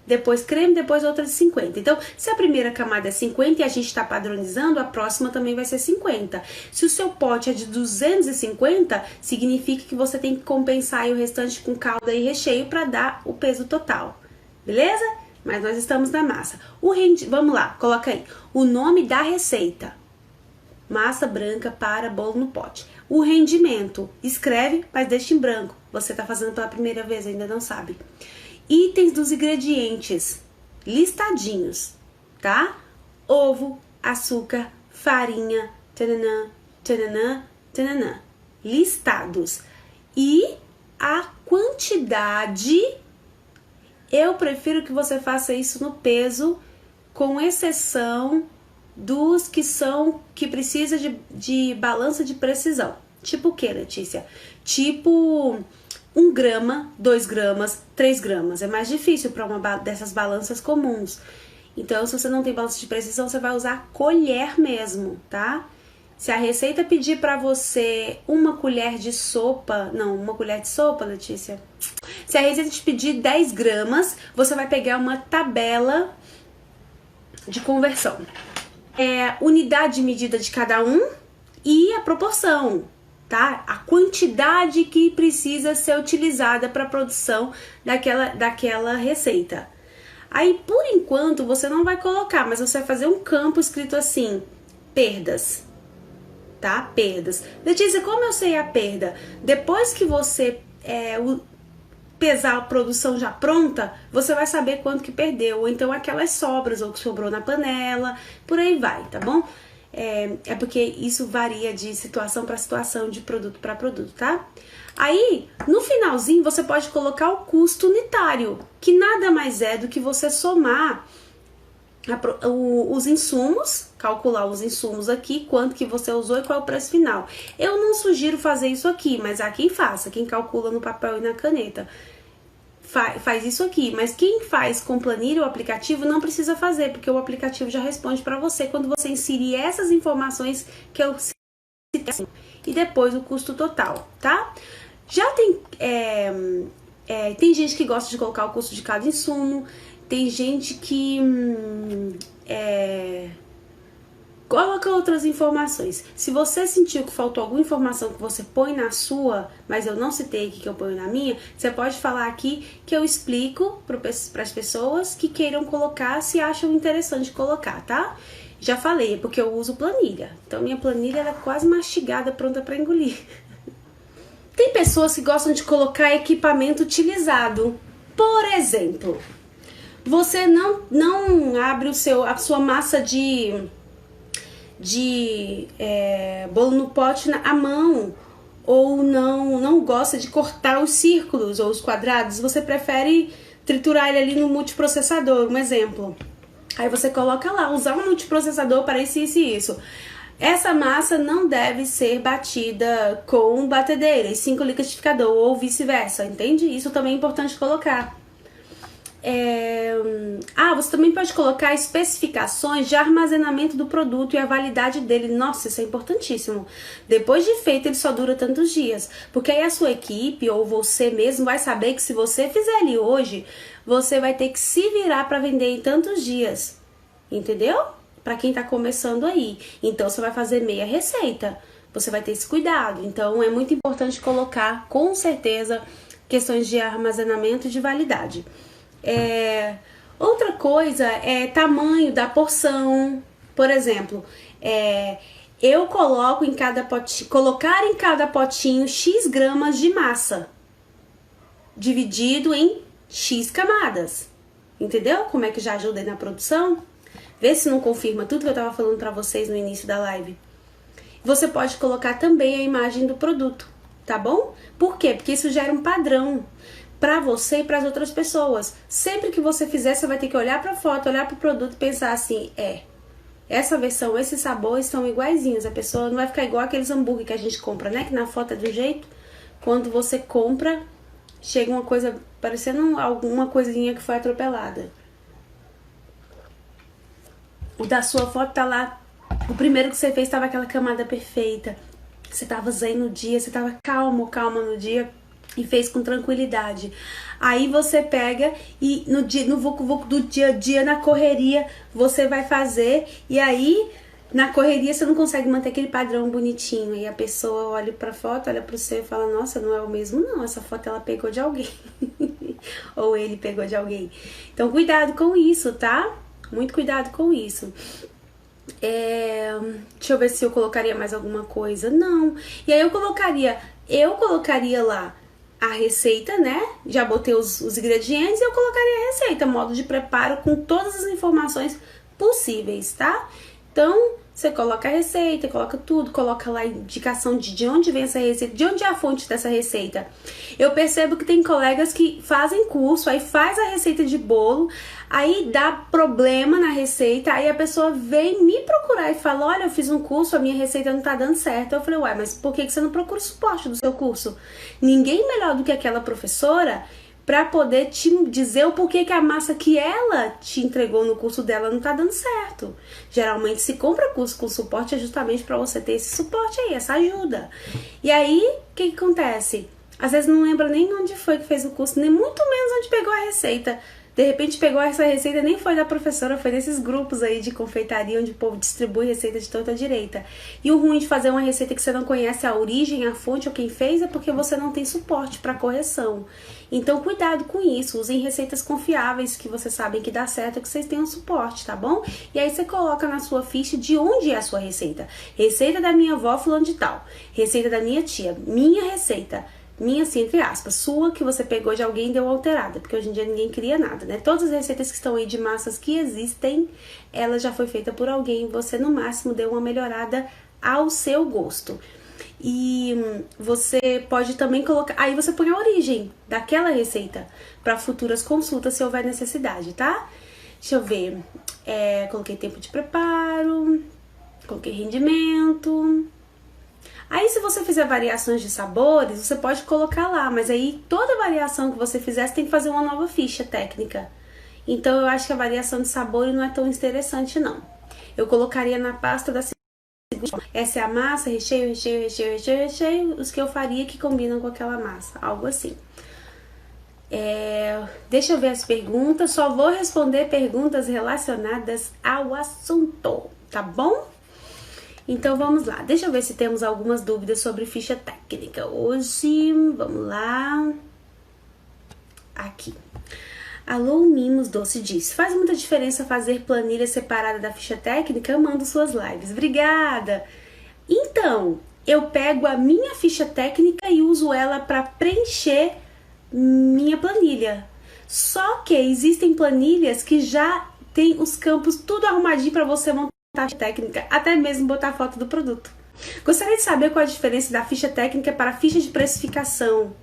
depois creme, depois outra de 50. Então, se a primeira camada é 50 e a gente tá padronizando, a próxima também vai ser 50. Se o seu pote é de 250, significa que você tem que compensar aí o restante com calda e recheio para dar o peso total, beleza? Mas nós estamos na massa. Vamos lá, coloca aí, o nome da receita. Massa branca para bolo no pote. O rendimento, escreve, mas deixa em branco. Você tá fazendo pela primeira vez, ainda não sabe. Itens dos ingredientes, listadinhos, tá? Ovo, açúcar, farinha, tananã, tananã, tananã. Listados. E a quantidade, eu prefiro que você faça isso no peso, com exceção dos que precisa de balança de precisão. Tipo o que, Letícia? Tipo 1 grama, 2 gramas, 3 gramas. É mais difícil para uma dessas balanças comuns. Então, se você não tem balança de precisão, você vai usar colher mesmo, tá? Se a receita pedir para você uma colher de sopa... Não, uma colher de sopa, Letícia. Se a receita te pedir 10 gramas, você vai pegar uma tabela de conversão. Unidade de medida de cada um e a proporção, tá? A quantidade que precisa ser utilizada para a produção daquela receita. Aí, por enquanto, você não vai colocar, mas você vai fazer um campo escrito assim, perdas, tá? Perdas. Letícia, como eu sei a perda? Depois que você pesar a produção já pronta, você vai saber quanto que perdeu, ou então aquelas sobras, ou que sobrou na panela, por aí vai, tá bom? É porque isso varia de situação para situação, de produto para produto, tá? Aí, no finalzinho, você pode colocar o custo unitário, que nada mais é do que você somar os insumos, calcular os insumos aqui, quanto que você usou e qual é o preço final. Eu não sugiro fazer isso aqui, mas há quem faça, quem calcula no papel e na caneta. Faz isso aqui, mas quem faz com planilha ou aplicativo não precisa fazer, porque o aplicativo já responde para você quando você inserir essas informações que eu citei, e depois o custo total, tá? Já tem gente que gosta de colocar o custo de cada insumo, Tem gente que coloca outras informações. Se você sentiu que faltou alguma informação que você põe na sua, mas eu não citei aqui que eu ponho na minha, você pode falar aqui que eu explico para as pessoas que queiram colocar, se acham interessante colocar, tá? Já falei, é porque eu uso planilha. Então minha planilha é quase mastigada, pronta para engolir. Tem pessoas que gostam de colocar equipamento utilizado. Por exemplo, você não abre a sua massa de bolo no pote à mão, ou não gosta de cortar os círculos ou os quadrados, você prefere triturar ele ali no multiprocessador, um exemplo. Aí você coloca lá, usar um multiprocessador para isso, isso e isso. Essa massa não deve ser batida com batedeira e sim com liquidificador, ou vice-versa, entende? Isso também é importante colocar. Você também pode colocar especificações de armazenamento do produto e a validade dele. Nossa, isso é importantíssimo. Depois de feito, ele só dura tantos dias. Porque aí a sua equipe ou você mesmo vai saber que se você fizer ali hoje, você vai ter que se virar para vender em tantos dias. Entendeu? Para quem tá começando aí. Então, você vai fazer meia receita. Você vai ter esse cuidado. Então, é muito importante colocar, com certeza, questões de armazenamento e de validade. Outra coisa é tamanho da porção. Por exemplo, eu coloco em cada potinho, colocar em cada potinho X gramas de massa, dividido em X camadas. Entendeu? Como é que já ajudei na produção? Vê se não confirma tudo que eu tava falando pra vocês no início da live. Você pode colocar também a imagem do produto, tá bom? Por quê? Porque isso gera um padrão para você e para as outras pessoas. Sempre que você fizer, você vai ter que olhar para a foto, olhar para o produto e pensar assim, essa versão, esse sabor estão iguaizinhos. A pessoa não vai ficar igual aqueles hambúrguer que a gente compra, né? Que na foto é de um jeito, quando você compra, chega uma coisa parecendo alguma coisinha que foi atropelada. O da sua foto tá lá, o primeiro que você fez tava aquela camada perfeita. Você tava zen no dia, você tava calma no dia e fez com tranquilidade. Aí você pega e no vucu-vucu do dia a dia, na correria, você vai fazer, e aí na correria você não consegue manter aquele padrão bonitinho. E a pessoa olha pra foto, olha pro seu e fala, nossa, não é o mesmo não, essa foto ela pegou de alguém. Ou ele pegou de alguém. Então cuidado com isso, tá? Muito cuidado com isso. Deixa eu ver se eu colocaria mais alguma coisa. Não. E aí eu colocaria lá a receita, né? Já botei os ingredientes e eu colocaria a receita, modo de preparo com todas as informações possíveis, tá? Então, você coloca a receita, coloca tudo, coloca lá a indicação de onde vem essa receita, de onde é a fonte dessa receita. Eu percebo que tem colegas que fazem curso, aí faz a receita de bolo, aí dá problema na receita, aí a pessoa vem me procurar e fala, olha, eu fiz um curso, a minha receita não tá dando certo. Eu falei, ué, mas por que você não procura o suporte do seu curso? Ninguém melhor do que aquela professora para poder te dizer o porquê que a massa que ela te entregou no curso dela não tá dando certo. Geralmente se compra curso com suporte é justamente para você ter esse suporte aí, essa ajuda. E aí, o que acontece? Às vezes não lembra nem onde foi que fez o curso, nem muito menos onde pegou a receita. De repente pegou essa receita, nem foi da professora, foi desses grupos aí de confeitaria onde o povo distribui receita de toda a direita. E o ruim de fazer uma receita que você não conhece a origem, a fonte ou quem fez é porque você não tem suporte para correção. Então cuidado com isso, usem receitas confiáveis que vocês sabem que dá certo, que vocês tenham suporte, tá bom? E aí você coloca na sua ficha de onde é a sua receita. Receita da minha avó fulano de tal, receita da minha tia, minha receita. Minha, assim, entre aspas, sua que você pegou de alguém e deu alterada, porque hoje em dia ninguém cria nada, né? Todas as receitas que estão aí de massas que existem, ela já foi feita por alguém, você no máximo deu uma melhorada ao seu gosto. E você pode também colocar, aí você põe a origem daquela receita para futuras consultas se houver necessidade, tá? Deixa eu ver, coloquei tempo de preparo, coloquei rendimento. Aí se você fizer variações de sabores, você pode colocar lá, mas aí toda variação que você fizer, você tem que fazer uma nova ficha técnica. Então eu acho que a variação de sabor não é tão interessante não. Eu colocaria na pasta da seguinte forma. Essa é a massa, recheio, recheio, recheio, recheio, recheio, os que eu faria que combinam com aquela massa, algo assim. Deixa eu ver as perguntas. Só vou responder perguntas relacionadas ao assunto, tá bom? Então vamos lá. Deixa eu ver se temos algumas dúvidas sobre ficha técnica hoje. Vamos lá. Aqui. Alô, Mimos Doce diz: faz muita diferença fazer planilha separada da ficha técnica? Eu mando suas lives. Obrigada! Então, eu pego a minha ficha técnica e uso ela para preencher minha planilha. Só que existem planilhas que já tem os campos tudo arrumadinho para você montar a ficha técnica, até mesmo botar a foto do produto. Gostaria de saber qual a diferença da ficha técnica para a ficha de precificação.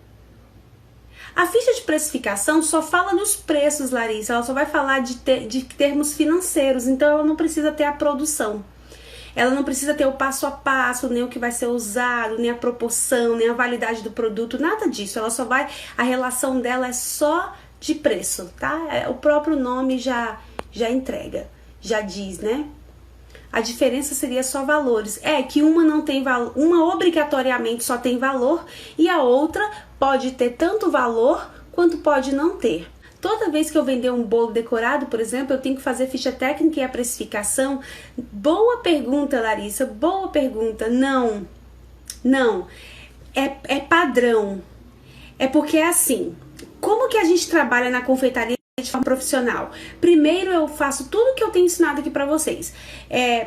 A ficha de precificação só fala dos preços, Larissa. Ela só vai falar de termos financeiros, então ela não precisa ter a produção. Ela não precisa ter o passo a passo, nem o que vai ser usado, nem a proporção, nem a validade do produto, nada disso. Ela só vai, a relação dela é só de preço, tá? O próprio nome já entrega, já diz, né? A diferença seria só valores. É que uma não tem valor, uma obrigatoriamente só tem valor e a outra pode ter tanto valor quanto pode não ter. Toda vez que eu vender um bolo decorado, por exemplo, eu tenho que fazer ficha técnica e a precificação. Boa pergunta, Larissa, boa pergunta. Não. É padrão. É porque é assim, como que a gente trabalha na confeitaria de forma profissional? Primeiro eu faço tudo que eu tenho ensinado aqui pra vocês.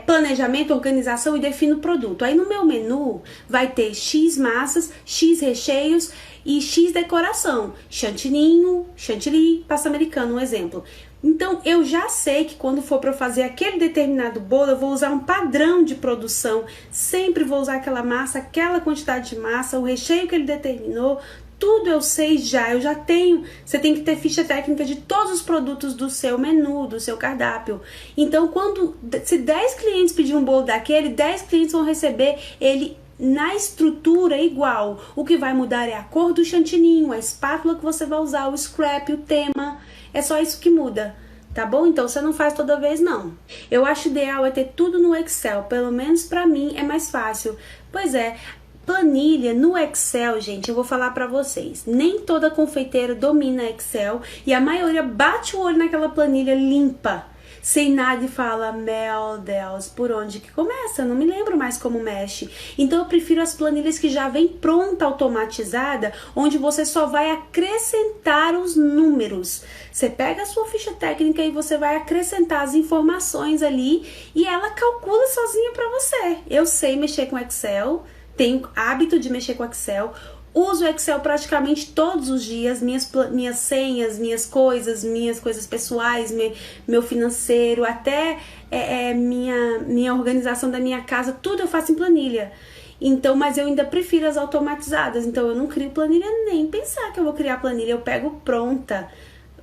Planejamento, organização e defino o produto. Aí no meu menu vai ter X massas, X recheios e X decoração. Chantilly, pasta americana, um exemplo. Então eu já sei que quando for para eu fazer aquele determinado bolo, eu vou usar um padrão de produção. Sempre vou usar aquela massa, aquela quantidade de massa, o recheio que ele determinou. Tudo eu sei já, eu já tenho. Você tem que ter ficha técnica de todos os produtos do seu menu, do seu cardápio. Então, se 10 clientes pedirem um bolo daquele, 10 clientes vão receber ele na estrutura igual. O que vai mudar é a cor do chantininho, a espátula que você vai usar, o scrap, o tema. É só isso que muda, tá bom? Então, você não faz toda vez, não. Eu acho ideal é ter tudo no Excel. Pelo menos pra mim é mais fácil. Pois é. Planilha no Excel, gente, eu vou falar pra vocês. Nem toda confeiteira domina Excel e a maioria bate o olho naquela planilha limpa, sem nada e fala: meu Deus, por onde que começa? Eu não me lembro mais como mexe. Então eu prefiro as planilhas que já vem pronta, automatizada, onde você só vai acrescentar os números. Você pega a sua ficha técnica e você vai acrescentar as informações ali e ela calcula sozinha pra você. Eu sei mexer com Excel. Tenho hábito de mexer com Excel, uso o Excel praticamente todos os dias, minhas senhas, minhas coisas pessoais, meu financeiro, até minha organização da minha casa, tudo eu faço em planilha. Então, mas eu ainda prefiro as automatizadas, então eu não crio planilha nem pensar que eu vou criar planilha, eu pego pronta,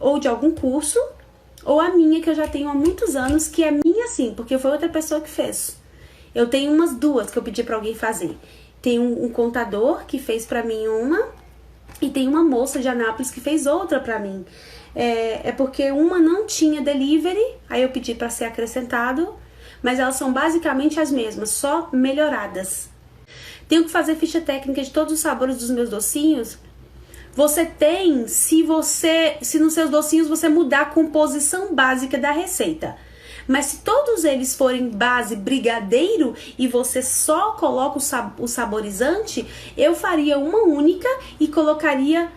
ou de algum curso, ou a minha que eu já tenho há muitos anos, que é minha sim, porque foi outra pessoa que fez. Eu tenho umas duas que eu pedi pra alguém fazer. Tem um contador que fez pra mim uma e tem uma moça de Anápolis que fez outra pra mim. Porque uma não tinha delivery, aí eu pedi pra ser acrescentado, mas elas são basicamente as mesmas, só melhoradas. Tenho que fazer ficha técnica de todos os sabores dos meus docinhos. Você tem, se nos seus docinhos você mudar a composição básica da receita. Mas se todos eles forem base brigadeiro e você só coloca o saborizante, eu faria uma única e colocaria,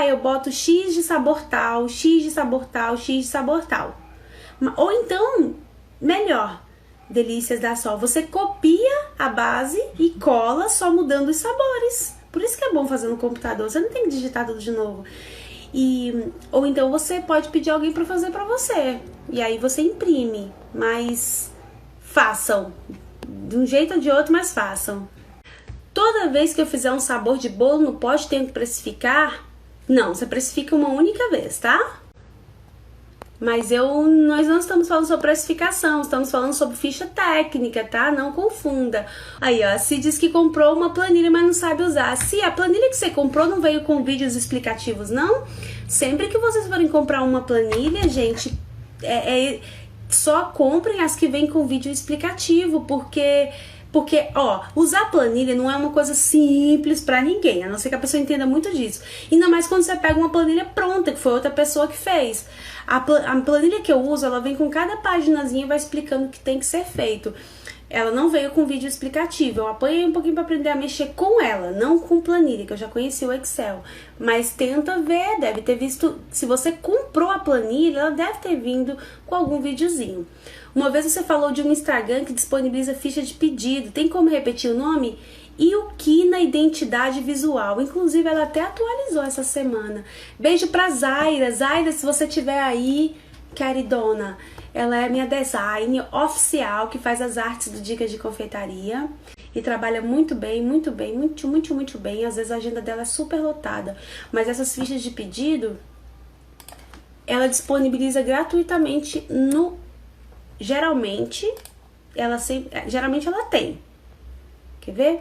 eu boto X de sabor tal, X de sabor tal, X de sabor tal. Ou então, melhor, Delícias da Sol, você copia a base e cola só mudando os sabores. Por isso que é bom fazer no computador, você não tem que digitar tudo de novo. Ou então você pode pedir alguém para fazer para você. E aí você imprime. Mas façam. De um jeito ou de outro, mas façam. Toda vez que eu fizer um sabor de bolo no pote, tenho que precificar? Não, você precifica uma única vez, tá? Mas nós não estamos falando sobre precificação, estamos falando sobre ficha técnica, tá? Não confunda. Aí, ó, a Si diz que comprou uma planilha, mas não sabe usar. Si, a planilha que você comprou não veio com vídeos explicativos, não? Sempre que vocês forem comprar uma planilha, gente, só comprem as que vêm com vídeo explicativo, porque Porque, ó, usar planilha não é uma coisa simples pra ninguém, a não ser que a pessoa entenda muito disso. Ainda mais quando você pega uma planilha pronta, que foi outra pessoa que fez. A planilha que eu uso, ela vem com cada paginazinha e vai explicando o que tem que ser feito. Ela não veio com vídeo explicativo, eu apanhei um pouquinho para aprender a mexer com ela, não com planilha, que eu já conheci o Excel. Mas tenta ver, deve ter visto, se você comprou a planilha, ela deve ter vindo com algum videozinho. Uma vez você falou de um Instagram que disponibiliza ficha de pedido, tem como repetir o nome? Yuquina Identidade Visual, inclusive ela até atualizou essa semana. Beijo pra Zaira, Zaira, se você tiver aí, queridona. Ela é minha design oficial, que faz as artes do Dicas de Confeitaria. E trabalha muito bem, muito bem, muito bem. Às vezes a agenda dela é super lotada. Mas essas fichas de pedido, ela disponibiliza gratuitamente no... Geralmente ela tem. Quer ver?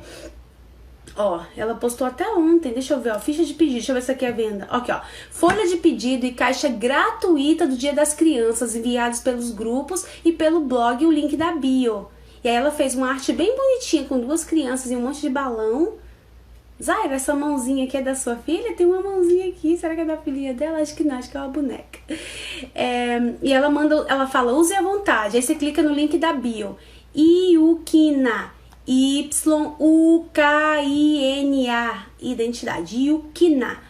Ó, ela postou até ontem, deixa eu ver, ó, ficha de pedido, deixa eu ver se aqui é venda. Aqui, ó, folha de pedido e caixa gratuita do Dia das Crianças, enviados pelos grupos e pelo blog, o link da bio. E aí ela fez uma arte bem bonitinha, com 2 crianças e um monte de balão. Zaira, essa mãozinha aqui é da sua filha? Tem uma mãozinha aqui, será que é da filhinha dela? Acho que não, acho que é uma boneca. E ela fala, use à vontade, aí você clica no link da bio. Yuquina. Y-U-K-I-N-A, identidade, Yuquina.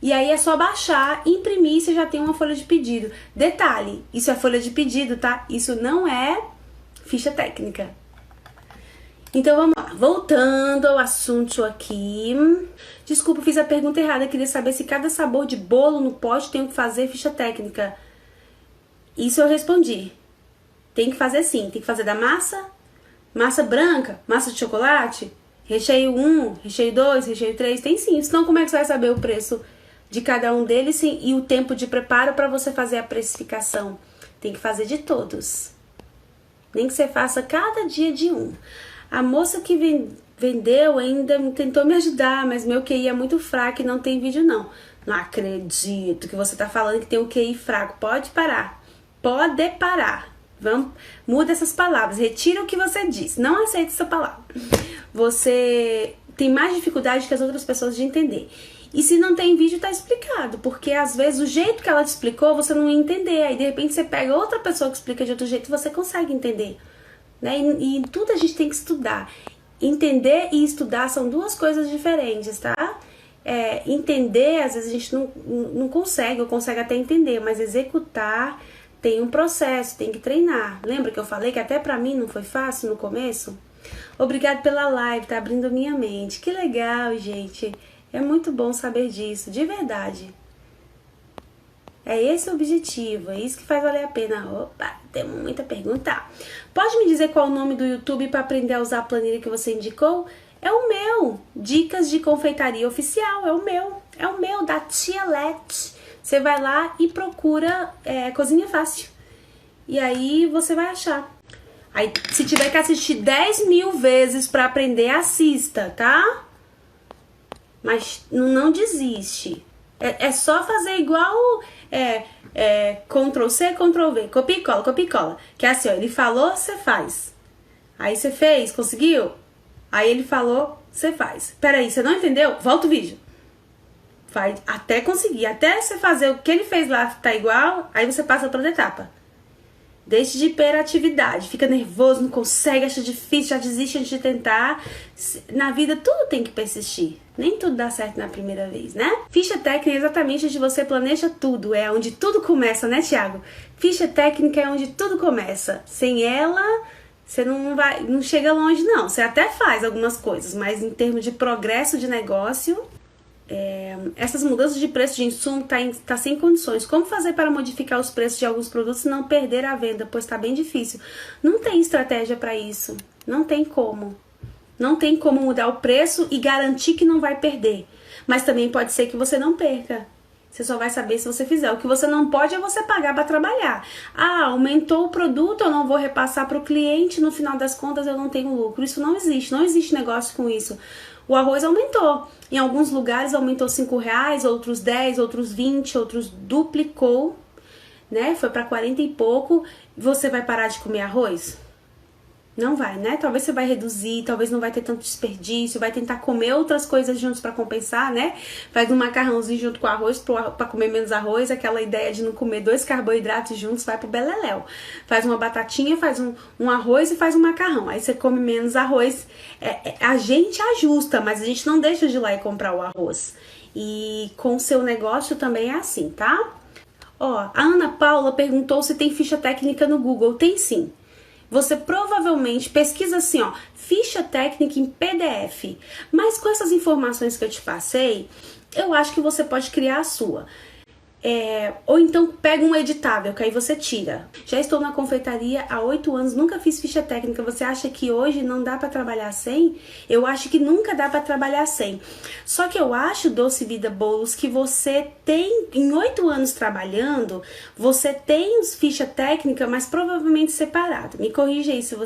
E aí é só baixar, imprimir e você já tem uma folha de pedido. Detalhe, isso é folha de pedido, tá? Isso não é ficha técnica. Então vamos lá, voltando ao assunto aqui. Desculpa, fiz a pergunta errada, queria saber se cada sabor de bolo no pote tem que fazer ficha técnica. Isso eu respondi. Tem que fazer sim, tem que fazer da massa branca, massa de chocolate, recheio 1, recheio 2, recheio 3, tem sim. Senão como é que você vai saber o preço de cada um deles e o tempo de preparo para você fazer a precificação? Tem que fazer de todos. Nem que você faça cada dia de um. A moça que vendeu ainda tentou me ajudar, mas meu QI é muito fraco e não tem vídeo não. Não acredito que você tá falando que tem um QI fraco. Pode parar. Pode parar. Vamos, muda essas palavras, retira o que você disse, não aceita essa palavra. Você tem mais dificuldade que as outras pessoas de entender. E se não tem vídeo, tá explicado, porque às vezes o jeito que ela te explicou, você não ia entender. Aí de repente você pega outra pessoa que explica de outro jeito e você consegue entender, né? E tudo a gente tem que estudar. Entender e estudar são 2 coisas diferentes, tá? Entender, às vezes a gente não consegue, ou consegue até entender, mas executar tem um processo, tem que treinar. Lembra que eu falei que até pra mim não foi fácil no começo? Obrigado pela live, tá abrindo a minha mente. Que legal, gente. É muito bom saber disso, de verdade. É esse o objetivo, é isso que faz valer a pena. Opa, temos muita pergunta. Pode me dizer qual é o nome do YouTube para aprender a usar a planilha que você indicou? É o meu, Dicas de Confeitaria Oficial, é o meu, da Tia Let. Você vai lá e procura Cozinha Fácil. E aí você vai achar. Aí, se tiver que assistir 10 mil vezes pra aprender, assista, tá? Mas não desiste. É só fazer igual Ctrl C, Ctrl V. Copia e cola. Que é assim, ó, ele falou, você faz. Aí você fez, conseguiu? Aí ele falou, você faz. Peraí, você não entendeu? Volta o vídeo. Vai até conseguir, até você fazer o que ele fez lá tá igual, aí você passa para outra etapa. Deixe de hiperatividade, fica nervoso, não consegue, acha difícil, já desiste antes de tentar. Na vida tudo tem que persistir, nem tudo dá certo na primeira vez, né? Ficha técnica é exatamente onde você planeja tudo, é onde tudo começa, né, Thiago? Ficha técnica é onde tudo começa. Sem ela, você não chega longe não. Você até faz algumas coisas, mas em termos de progresso de negócio... essas mudanças de preço de insumo tá sem condições. Como fazer para modificar os preços de alguns produtos e não perder a venda? Pois está bem difícil. Não tem estratégia para isso. Não tem como. Não tem como mudar o preço e garantir que não vai perder. Mas também pode ser que você não perca. Você só vai saber se você fizer. O que você não pode é você pagar para trabalhar. Ah, aumentou o produto, eu não vou repassar para o cliente, no final das contas eu não tenho lucro. Isso não existe. Não existe negócio com isso. O arroz aumentou. Em alguns lugares aumentou R$5, outros 10, outros 20, outros duplicou, né? Foi para 40 e pouco. Você vai parar de comer arroz? Não vai, né? Talvez você vai reduzir, talvez não vai ter tanto desperdício, vai tentar comer outras coisas juntos pra compensar, né? Faz um macarrãozinho junto com arroz pra comer menos arroz, aquela ideia de não comer 2 carboidratos juntos vai pro beleléu. Faz uma batatinha, faz um arroz e faz um macarrão. Aí você come menos arroz. A gente ajusta, mas a gente não deixa de ir lá e comprar o arroz. E com o seu negócio também é assim, tá? Ó, a Ana Paula perguntou se tem ficha técnica no Google. Tem sim. Você provavelmente pesquisa assim, ó, ficha técnica em PDF. Mas com essas informações que eu te passei, eu acho que você pode criar a sua. Ou então pega um editável, que aí você tira. Já estou na confeitaria há 8 anos, nunca fiz ficha técnica. Você acha que hoje não dá para trabalhar sem? Eu acho que nunca dá para trabalhar sem. Só que eu acho, Doce Vida Bolos, que você tem, em 8 anos trabalhando, você tem os ficha técnica, mas provavelmente separado. Me corrija aí se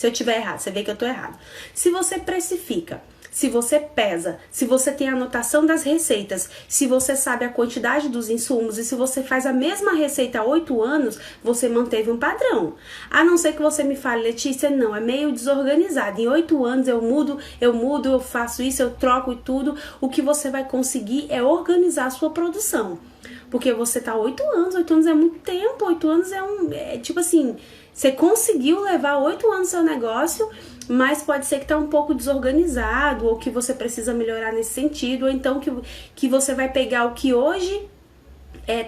eu tiver errado, você vê que eu tô errado. Se você precifica, se você pesa, se você tem a anotação das receitas, se você sabe a quantidade dos insumos e se você faz a mesma receita há 8 anos, você manteve um padrão. A não ser que você me fale, Letícia, não, é meio desorganizado. Em 8 anos eu mudo, eu faço isso, eu troco e tudo. O que você vai conseguir é organizar a sua produção. Porque você tá há 8 anos é muito tempo, 8 anos tipo assim, você conseguiu levar 8 anos seu negócio, mas pode ser que tá um pouco desorganizado, ou que você precisa melhorar nesse sentido, ou então que você vai pegar o que hoje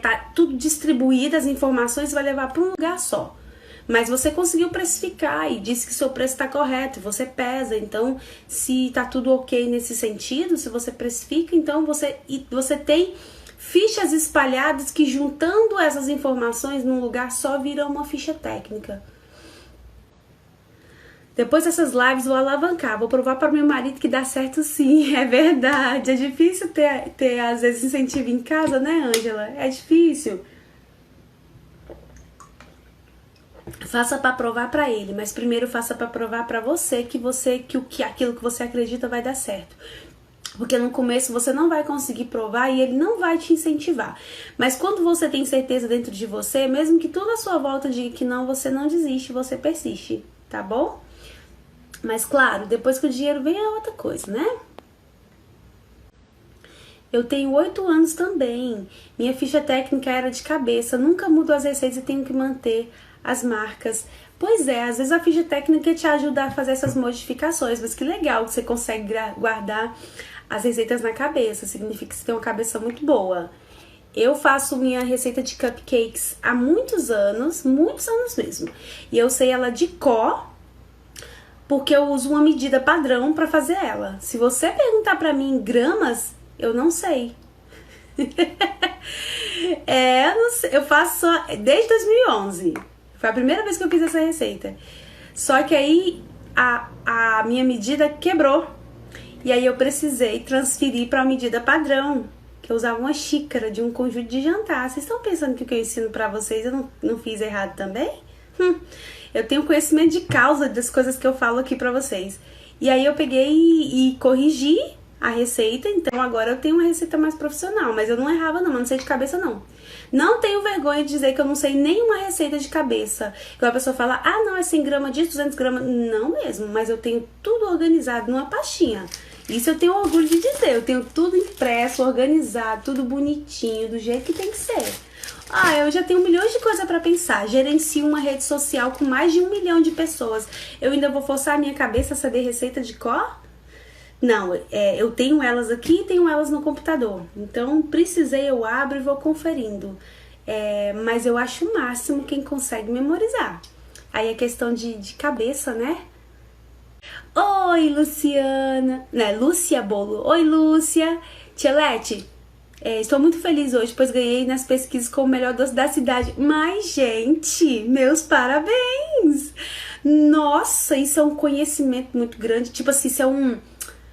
tá tudo distribuído, as informações, e vai levar para um lugar só. Mas você conseguiu precificar e disse que seu preço está correto, você pesa, então se tá tudo ok nesse sentido, se você precifica, então você tem fichas espalhadas que, juntando essas informações num lugar só, viram uma ficha técnica. Depois dessas lives vou alavancar, vou provar para meu marido que dá certo sim, é verdade. É difícil ter às vezes incentivo em casa, né, Ângela? É difícil. Faça para provar para ele, mas primeiro faça para provar para você que aquilo que você acredita vai dar certo. Porque no começo você não vai conseguir provar e ele não vai te incentivar. Mas quando você tem certeza dentro de você, mesmo que tudo à sua volta diga que não, você não desiste, você persiste, tá bom? Mas claro, depois que o dinheiro vem é outra coisa, né? Eu tenho 8 anos também. Minha ficha técnica era de cabeça, nunca mudo as receitas e tenho que manter as marcas. Pois é, às vezes a ficha técnica te ajuda a fazer essas modificações, mas que legal que você consegue guardar as receitas na cabeça, significa que você tem uma cabeça muito boa. Eu faço minha receita de cupcakes há muitos anos mesmo, e eu sei ela de cor, porque eu uso uma medida padrão para fazer ela. Se você perguntar para mim em gramas, eu não sei. Eu faço desde 2011. Foi a primeira vez que eu fiz essa receita. Só que aí a minha medida quebrou. E aí eu precisei transferir para a medida padrão, que eu usava uma xícara de um conjunto de jantar. Vocês estão pensando que o que eu ensino para vocês eu não fiz errado também? Eu tenho conhecimento de causa das coisas que eu falo aqui pra vocês. E aí eu peguei e corrigi a receita, então agora eu tenho uma receita mais profissional. Mas eu não errava não, eu não sei de cabeça não. Não tenho vergonha de dizer que eu não sei nenhuma receita de cabeça. Igual a pessoa fala, não, é 100 gramas disso, 200 gramas. Não mesmo, mas eu tenho tudo organizado numa pastinha. Isso eu tenho orgulho de dizer, eu tenho tudo impresso, organizado, tudo bonitinho, do jeito que tem que ser. Eu já tenho milhões de coisas para pensar. Gerencio uma rede social com mais de 1 milhão de pessoas. Eu ainda vou forçar a minha cabeça a saber receita de cor? Não, eu tenho elas aqui e tenho elas no computador. Então, precisei, eu abro e vou conferindo. Mas eu acho o máximo quem consegue memorizar. Aí é questão de cabeça, né? Oi, Luciana. Né, Lúcia Bolo. Oi, Lúcia. Tia Lete. Estou muito feliz hoje, pois ganhei nas pesquisas como o melhor doce da cidade. Mas, gente, meus parabéns! Nossa, isso é um conhecimento muito grande. Tipo assim, isso é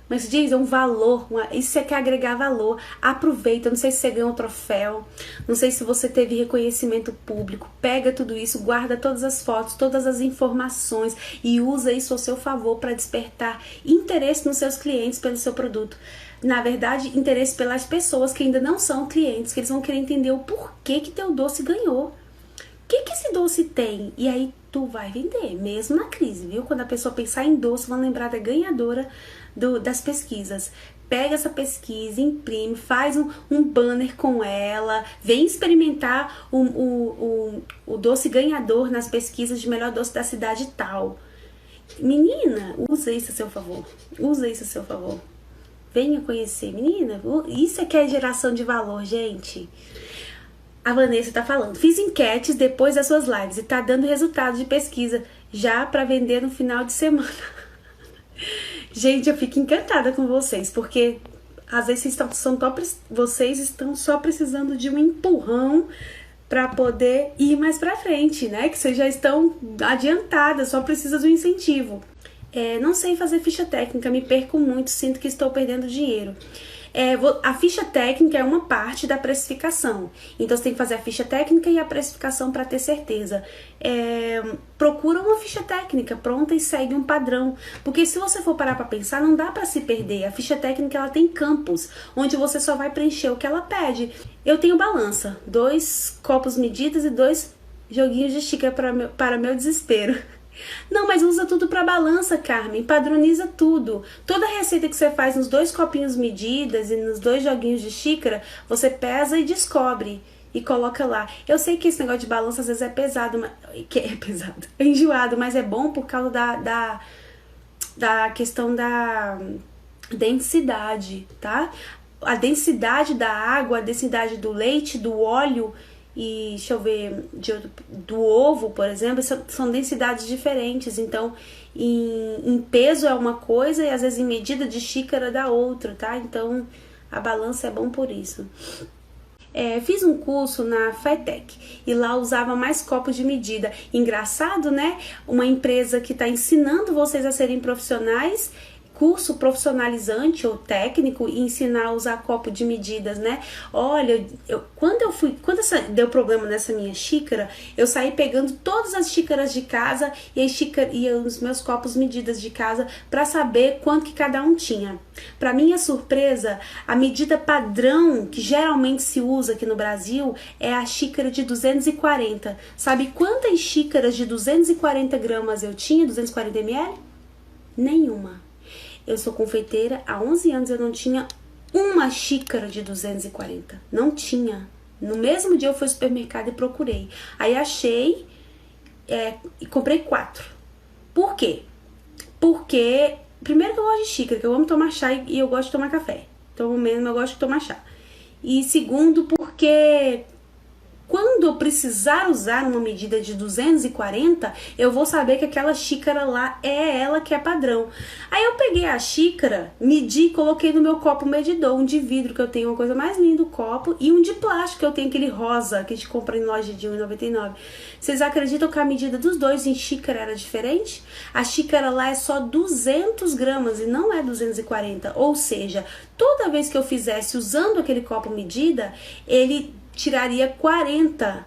mas diz, é um valor, isso você quer agregar valor. Aproveita, não sei se você ganhou um troféu, não sei se você teve reconhecimento público. Pega tudo isso, guarda todas as fotos, todas as informações e usa isso ao seu favor para despertar interesse nos seus clientes pelo seu produto. Na verdade, interesse pelas pessoas que ainda não são clientes, que eles vão querer entender o porquê que teu doce ganhou. O que esse doce tem? E aí tu vai vender, mesmo na crise, viu? Quando a pessoa pensar em doce, vão lembrar da ganhadora das pesquisas. Pega essa pesquisa, imprime, faz um banner com ela, vem experimentar o doce ganhador nas pesquisas de melhor doce da cidade tal. Menina, usa isso a seu favor. Usa isso a seu favor. Venha conhecer, menina. Isso é que é geração de valor, gente. A Vanessa tá falando. Fiz enquetes depois das suas lives e tá dando resultados de pesquisa já para vender no final de semana. Gente, eu fico encantada com vocês, porque às vezes vocês estão só precisando de um empurrão para poder ir mais para frente, né? Que vocês já estão adiantadas, só precisa do incentivo. Não sei fazer ficha técnica, me perco muito, sinto que estou perdendo dinheiro. A ficha técnica é uma parte da precificação, então você tem que fazer a ficha técnica e a precificação para ter certeza. Procura uma ficha técnica pronta e segue um padrão, porque se você for parar para pensar, não dá para se perder. A ficha técnica ela tem campos, onde você só vai preencher o que ela pede. Eu tenho balança, 2 copos medidas e 2 joguinhos de xícara para meu desespero. Não, mas usa tudo para balança, Carmen. Padroniza tudo. Toda receita que você faz nos 2 copinhos medidas e nos 2 joguinhos de xícara, você pesa e descobre e coloca lá. Eu sei que esse negócio de balança às vezes é pesado, é enjoado, mas é bom por causa da questão da densidade, tá? A densidade da água, a densidade do leite, do óleo e, deixa eu ver, do ovo, por exemplo, são densidades diferentes. Então, em peso é uma coisa e às vezes em medida de xícara dá outra, tá? Então, a balança é bom por isso. Fiz um curso na FETEC e lá usava mais copos de medida. Engraçado, né? Uma empresa que está ensinando vocês a serem profissionais, curso profissionalizante ou técnico, e ensinar a usar copo de medidas, né? Olha, quando deu problema nessa minha xícara, eu saí pegando todas as xícaras de casa e os meus copos medidas de casa para saber quanto que cada um tinha. Para minha surpresa, a medida padrão que geralmente se usa aqui no Brasil é a xícara de 240. Sabe quantas xícaras de 240 gramas eu tinha, 240 ml? Nenhuma. Eu sou confeiteira, há 11 anos eu não tinha uma xícara de 240. Não tinha. No mesmo dia eu fui ao supermercado e procurei. Aí achei e comprei 4. Por quê? Porque, primeiro que eu gosto de xícara, que eu amo tomar chá e eu gosto de tomar café. Então, mesmo eu gosto de tomar chá. E segundo, porque quando eu precisar usar uma medida de 240, eu vou saber que aquela xícara lá é ela que é padrão. Aí eu peguei a xícara, medi e coloquei no meu copo medidor, um de vidro, que eu tenho uma coisa mais linda, o copo, e um de plástico, que eu tenho aquele rosa, que a gente compra em loja de R$1,99. Vocês acreditam que a medida dos dois em xícara era diferente? A xícara lá é só 200 gramas e não é 240. Ou seja, toda vez que eu fizesse usando aquele copo medida, ele tiraria 40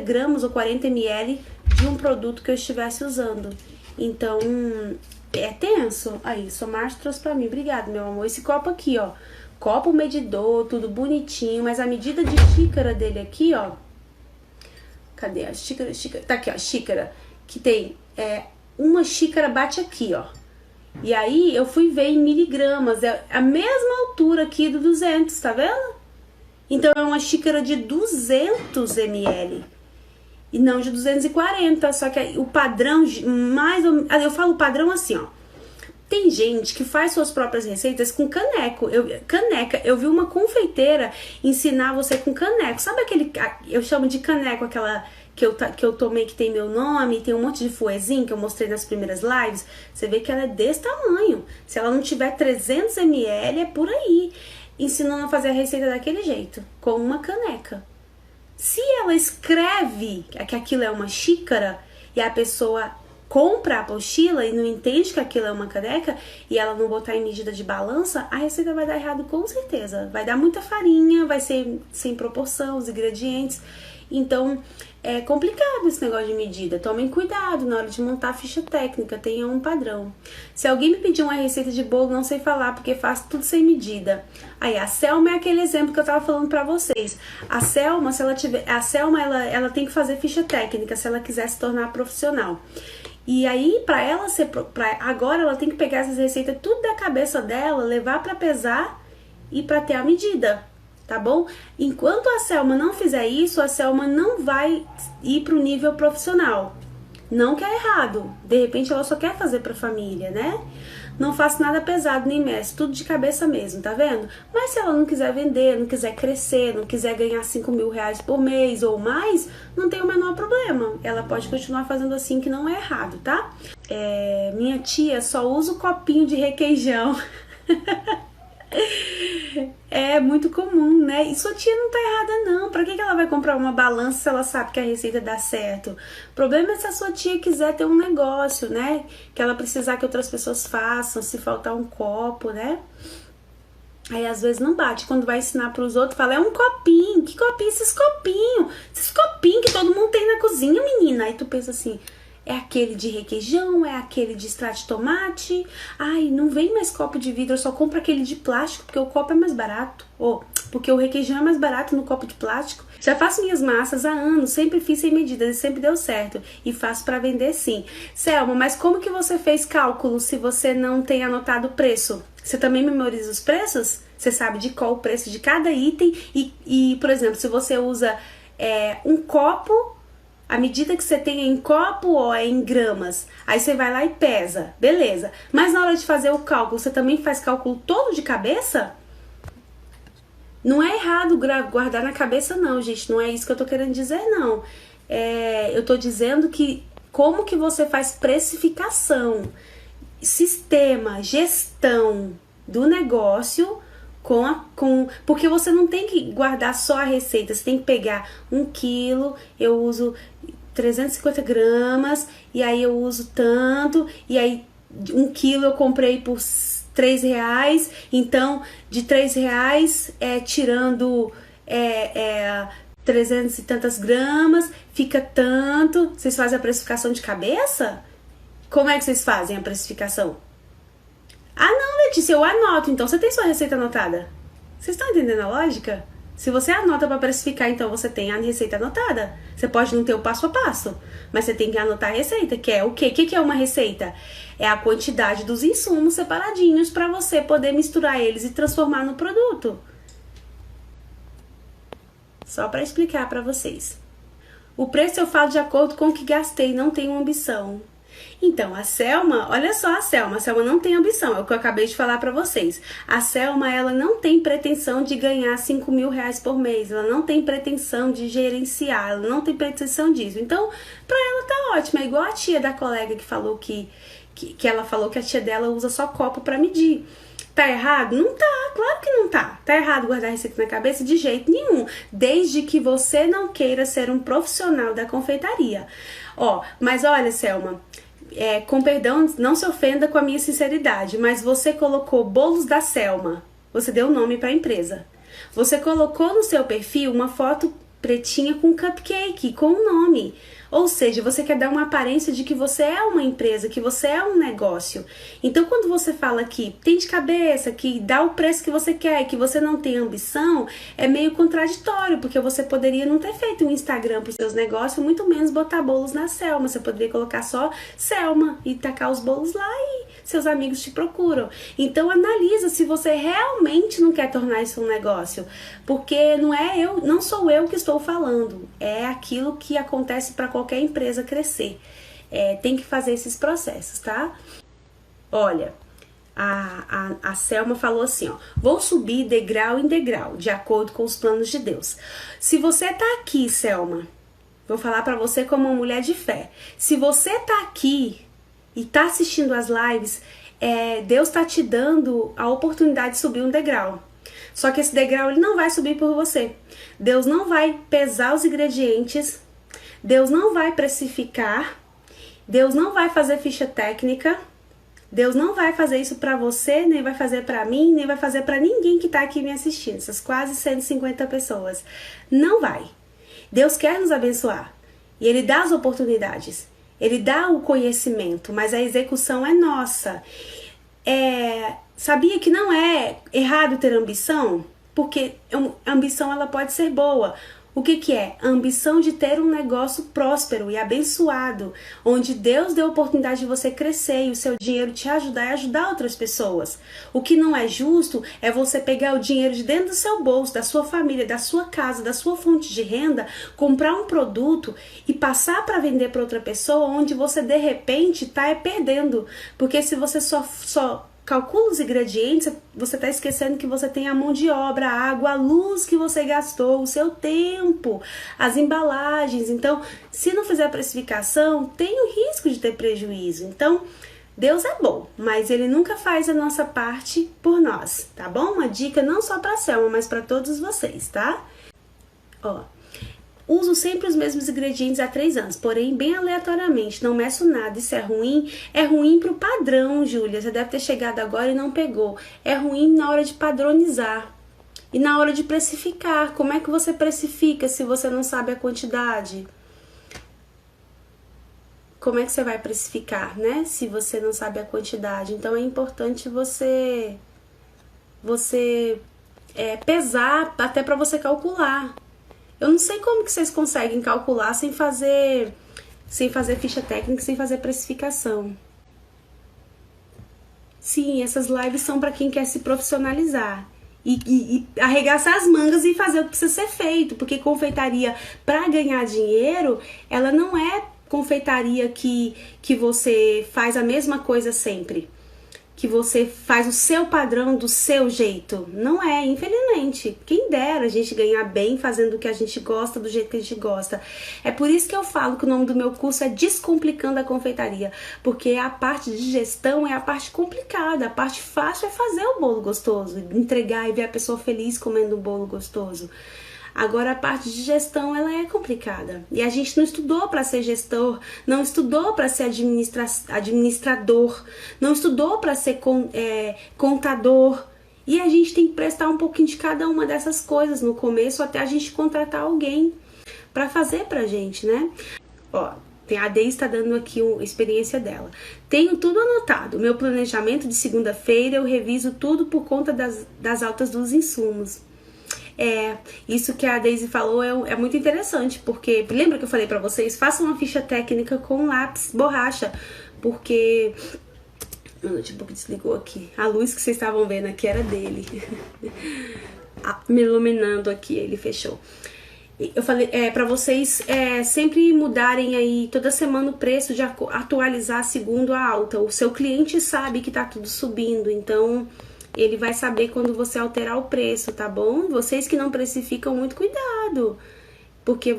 gramas ou 40 ml de um produto que eu estivesse usando. Então, é tenso. Aí, Márcio trouxe pra mim. Obrigada, meu amor. Esse copo aqui, ó. Copo medidor, tudo bonitinho. Mas a medida de xícara dele aqui, ó. Cadê a xícara? Tá aqui, ó. A xícara. Que tem uma xícara bate aqui, ó. E aí, eu fui ver em miligramas. É a mesma altura aqui do 200, tá vendo? Então, é uma xícara de 200 ml e não de 240, só que o padrão, eu falo padrão assim, ó. Tem gente que faz suas próprias receitas com caneco. Eu vi uma confeiteira ensinar você com caneco. Sabe aquele, eu chamo de caneco, aquela que eu tomei que tem meu nome, tem um monte de fuezinho que eu mostrei nas primeiras lives. Você vê que ela é desse tamanho. Se ela não tiver 300 ml, é por aí. Ensinando a fazer a receita daquele jeito, com uma caneca. Se ela escreve que aquilo é uma xícara e a pessoa compra a apostila e não entende que aquilo é uma caneca e ela não botar em medida de balança, a receita vai dar errado com certeza. Vai dar muita farinha, vai ser sem proporção os ingredientes. Então, é complicado esse negócio de medida. Tomem cuidado na hora de montar a ficha técnica, tenham um padrão. Se alguém me pedir uma receita de bolo, não sei falar, porque faço tudo sem medida. Aí, a Selma é aquele exemplo que eu tava falando pra vocês. A Selma, ela tem que fazer ficha técnica se ela quiser se tornar profissional. E aí, agora ela tem que pegar essas receitas tudo da cabeça dela, levar pra pesar e pra ter a medida. Tá bom? Enquanto a Selma não fizer isso, a Selma não vai ir pro nível profissional. Não que é errado. De repente ela só quer fazer pra família, né? Não faço nada pesado nem mestre, tudo de cabeça mesmo, tá vendo? Mas se ela não quiser vender, não quiser crescer, não quiser ganhar 5 mil reais por mês ou mais, não tem o menor problema. Ela pode continuar fazendo assim, que não é errado, tá? Minha tia só usa o copinho de requeijão. É muito comum, né? E sua tia não tá errada não. Pra que ela vai comprar uma balança se ela sabe que a receita dá certo? O problema é se a sua tia quiser ter um negócio, né? Que ela precisar que outras pessoas façam, se faltar um copo, né? Aí às vezes não bate. Quando vai ensinar pros outros, fala, é um copinho. Que copinho? Esses copinhos. Esses copinhos que todo mundo tem na cozinha, menina. Aí tu pensa assim, é aquele de requeijão, é aquele de extrato de tomate. Ai, não vem mais copo de vidro, eu só compro aquele de plástico, porque o copo é mais barato. Ou porque o requeijão é mais barato no copo de plástico. Já faço minhas massas há anos, sempre fiz sem medidas e sempre deu certo. E faço pra vender sim. Selma, mas como que você fez cálculo se você não tem anotado o preço? Você também memoriza os preços? Você sabe de qual o preço de cada item? E por exemplo, se você usa um copo, a medida que você tem é em copo ou é em gramas. Aí você vai lá e pesa, beleza. Mas na hora de fazer o cálculo, você também faz cálculo todo de cabeça? Não é errado guardar na cabeça não, gente. Não é isso que eu tô querendo dizer, não. Eu tô dizendo que como que você faz precificação, sistema, gestão do negócio porque você não tem que guardar só a receita, você tem que pegar 1 quilo, eu uso 350 gramas, e aí eu uso tanto, e aí 1 quilo eu comprei por R$3, então de R$3 tirando 300 e tantas gramas, fica tanto. Vocês fazem a precificação de cabeça? Como é que vocês fazem a precificação? Ah, não, Letícia, eu anoto. Então, você tem sua receita anotada? Vocês estão entendendo a lógica? Se você anota para precificar, então você tem a receita anotada. Você pode não ter o passo a passo, mas você tem que anotar a receita, que é o quê? O que é uma receita? É a quantidade dos insumos separadinhos para você poder misturar eles e transformar no produto. Só para explicar para vocês. O preço eu falo de acordo com o que gastei, não tenho ambição. Então, a Selma, olha só a Selma não tem ambição, é o que eu acabei de falar pra vocês. A Selma, ela não tem pretensão de ganhar 5 mil reais por mês, ela não tem pretensão de gerenciar, ela não tem pretensão disso. Então, pra ela tá ótimo, é igual a tia da colega que falou que ela falou que a tia dela usa só copo pra medir. Tá errado? Não tá, claro que não tá. Tá errado guardar receita na cabeça? De jeito nenhum. Desde que você não queira ser um profissional da confeitaria. Mas olha, Selma, com perdão, não se ofenda com a minha sinceridade, mas você colocou Bolos da Selma. Você deu o nome para a empresa. Você colocou no seu perfil uma foto pretinha com cupcake, com o nome. Ou seja, você quer dar uma aparência de que você é uma empresa, que você é um negócio. Então, quando você fala que tem de cabeça, que dá o preço que você quer, que você não tem ambição, é meio contraditório, porque você poderia não ter feito um Instagram para os seus negócios, muito menos botar bolos na Selma. Você poderia colocar só Selma e tacar os bolos lá e seus amigos te procuram. Então, analisa se você realmente não quer tornar isso um negócio, porque não sou eu que estou falando, é aquilo que acontece para qualquer empresa crescer. Tem que fazer esses processos, tá? Olha, a Selma falou assim, vou subir degrau em degrau, de acordo com os planos de Deus. Se você tá aqui, Selma, vou falar pra você como uma mulher de fé. Se você tá aqui e tá assistindo as lives, Deus tá te dando a oportunidade de subir um degrau. Só que esse degrau ele não vai subir por você. Deus não vai pesar os ingredientes, Deus não vai precificar Deus não vai fazer ficha técnica. Deus não vai fazer isso pra você, nem vai fazer pra mim, nem vai fazer pra ninguém que tá aqui me assistindo, essas quase 150 pessoas. Não vai. Deus quer nos abençoar. E Ele dá as oportunidades. Ele dá o conhecimento, mas a execução é nossa. Sabia que não é errado ter ambição? Porque a ambição ela pode ser boa. O que é? A ambição de ter um negócio próspero e abençoado, onde Deus deu a oportunidade de você crescer e o seu dinheiro te ajudar e ajudar outras pessoas. O que não é justo é você pegar o dinheiro de dentro do seu bolso, da sua família, da sua casa, da sua fonte de renda, comprar um produto e passar para vender para outra pessoa, onde você de repente está perdendo. Porque se você só calcula os ingredientes, você está esquecendo que você tem a mão de obra, a água, a luz que você gastou, o seu tempo, as embalagens. Então, se não fizer a precificação, tem o risco de ter prejuízo. Então, Deus é bom, mas Ele nunca faz a nossa parte por nós, tá bom? Uma dica não só para a Selma, mas para todos vocês, tá? Uso sempre os mesmos ingredientes há 3 anos, porém bem aleatoriamente, não meço nada. Isso é ruim pro padrão, Júlia. Você deve ter chegado agora e não pegou. É ruim na hora de padronizar e na hora de precificar. Como é que você precifica se você não sabe a quantidade? Como é que você vai precificar, né? Se você não sabe a quantidade. Então é importante você pesar até para você calcular. Eu não sei como que vocês conseguem calcular sem fazer ficha técnica, sem fazer precificação. Sim, essas lives são para quem quer se profissionalizar e arregaçar as mangas e fazer o que precisa ser feito, porque confeitaria para ganhar dinheiro, ela não é confeitaria que você faz a mesma coisa sempre. Que você faz o seu padrão do seu jeito. Não é, infelizmente. Quem dera a gente ganhar bem fazendo o que a gente gosta, do jeito que a gente gosta. É por isso que eu falo que o nome do meu curso é Descomplicando a Confeitaria. Porque a parte de gestão é a parte complicada. A parte fácil é fazer o bolo gostoso. Entregar e ver a pessoa feliz comendo um bolo gostoso. Agora a parte de gestão ela é complicada. E a gente não estudou para ser gestor, não estudou para ser administrador, não estudou para ser contador. E a gente tem que prestar um pouquinho de cada uma dessas coisas no começo até a gente contratar alguém para fazer pra gente, né? A Deise está dando aqui a experiência dela. Tenho tudo anotado. Meu planejamento de segunda-feira eu reviso tudo por conta das altas dos insumos. Isso que a Deise falou é muito interessante, porque lembra que eu falei pra vocês, façam uma ficha técnica com lápis, borracha, porque meu notebook desligou aqui, a luz que vocês estavam vendo aqui era dele, me iluminando aqui, ele fechou. Eu falei pra vocês sempre mudarem aí toda semana o preço, de atualizar segundo a alta. O seu cliente sabe que tá tudo subindo, então ele vai saber quando você alterar o preço, tá bom? Vocês que não precificam, muito cuidado. Porque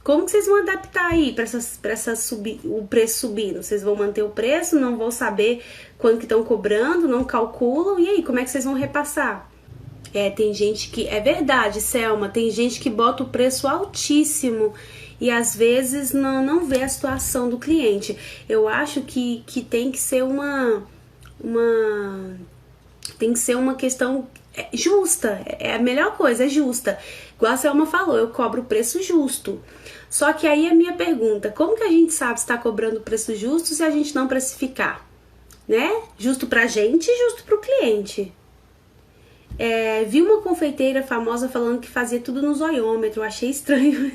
como que vocês vão adaptar aí para o preço subindo? Vocês vão manter o preço, não vão saber quanto que estão cobrando, não calculam. E aí, como é que vocês vão repassar? Tem gente que... É verdade, Selma, tem gente que bota o preço altíssimo e às vezes não vê a situação do cliente. Eu acho que tem que ser tem que ser uma questão justa, é a melhor coisa, é justa. Igual a Selma falou, eu cobro o preço justo. Só que aí a minha pergunta, como que a gente sabe se está cobrando o preço justo se a gente não precificar? Né? Justo pra gente e justo pro cliente. Vi uma confeiteira famosa falando que fazia tudo no zoiômetro, eu achei estranho.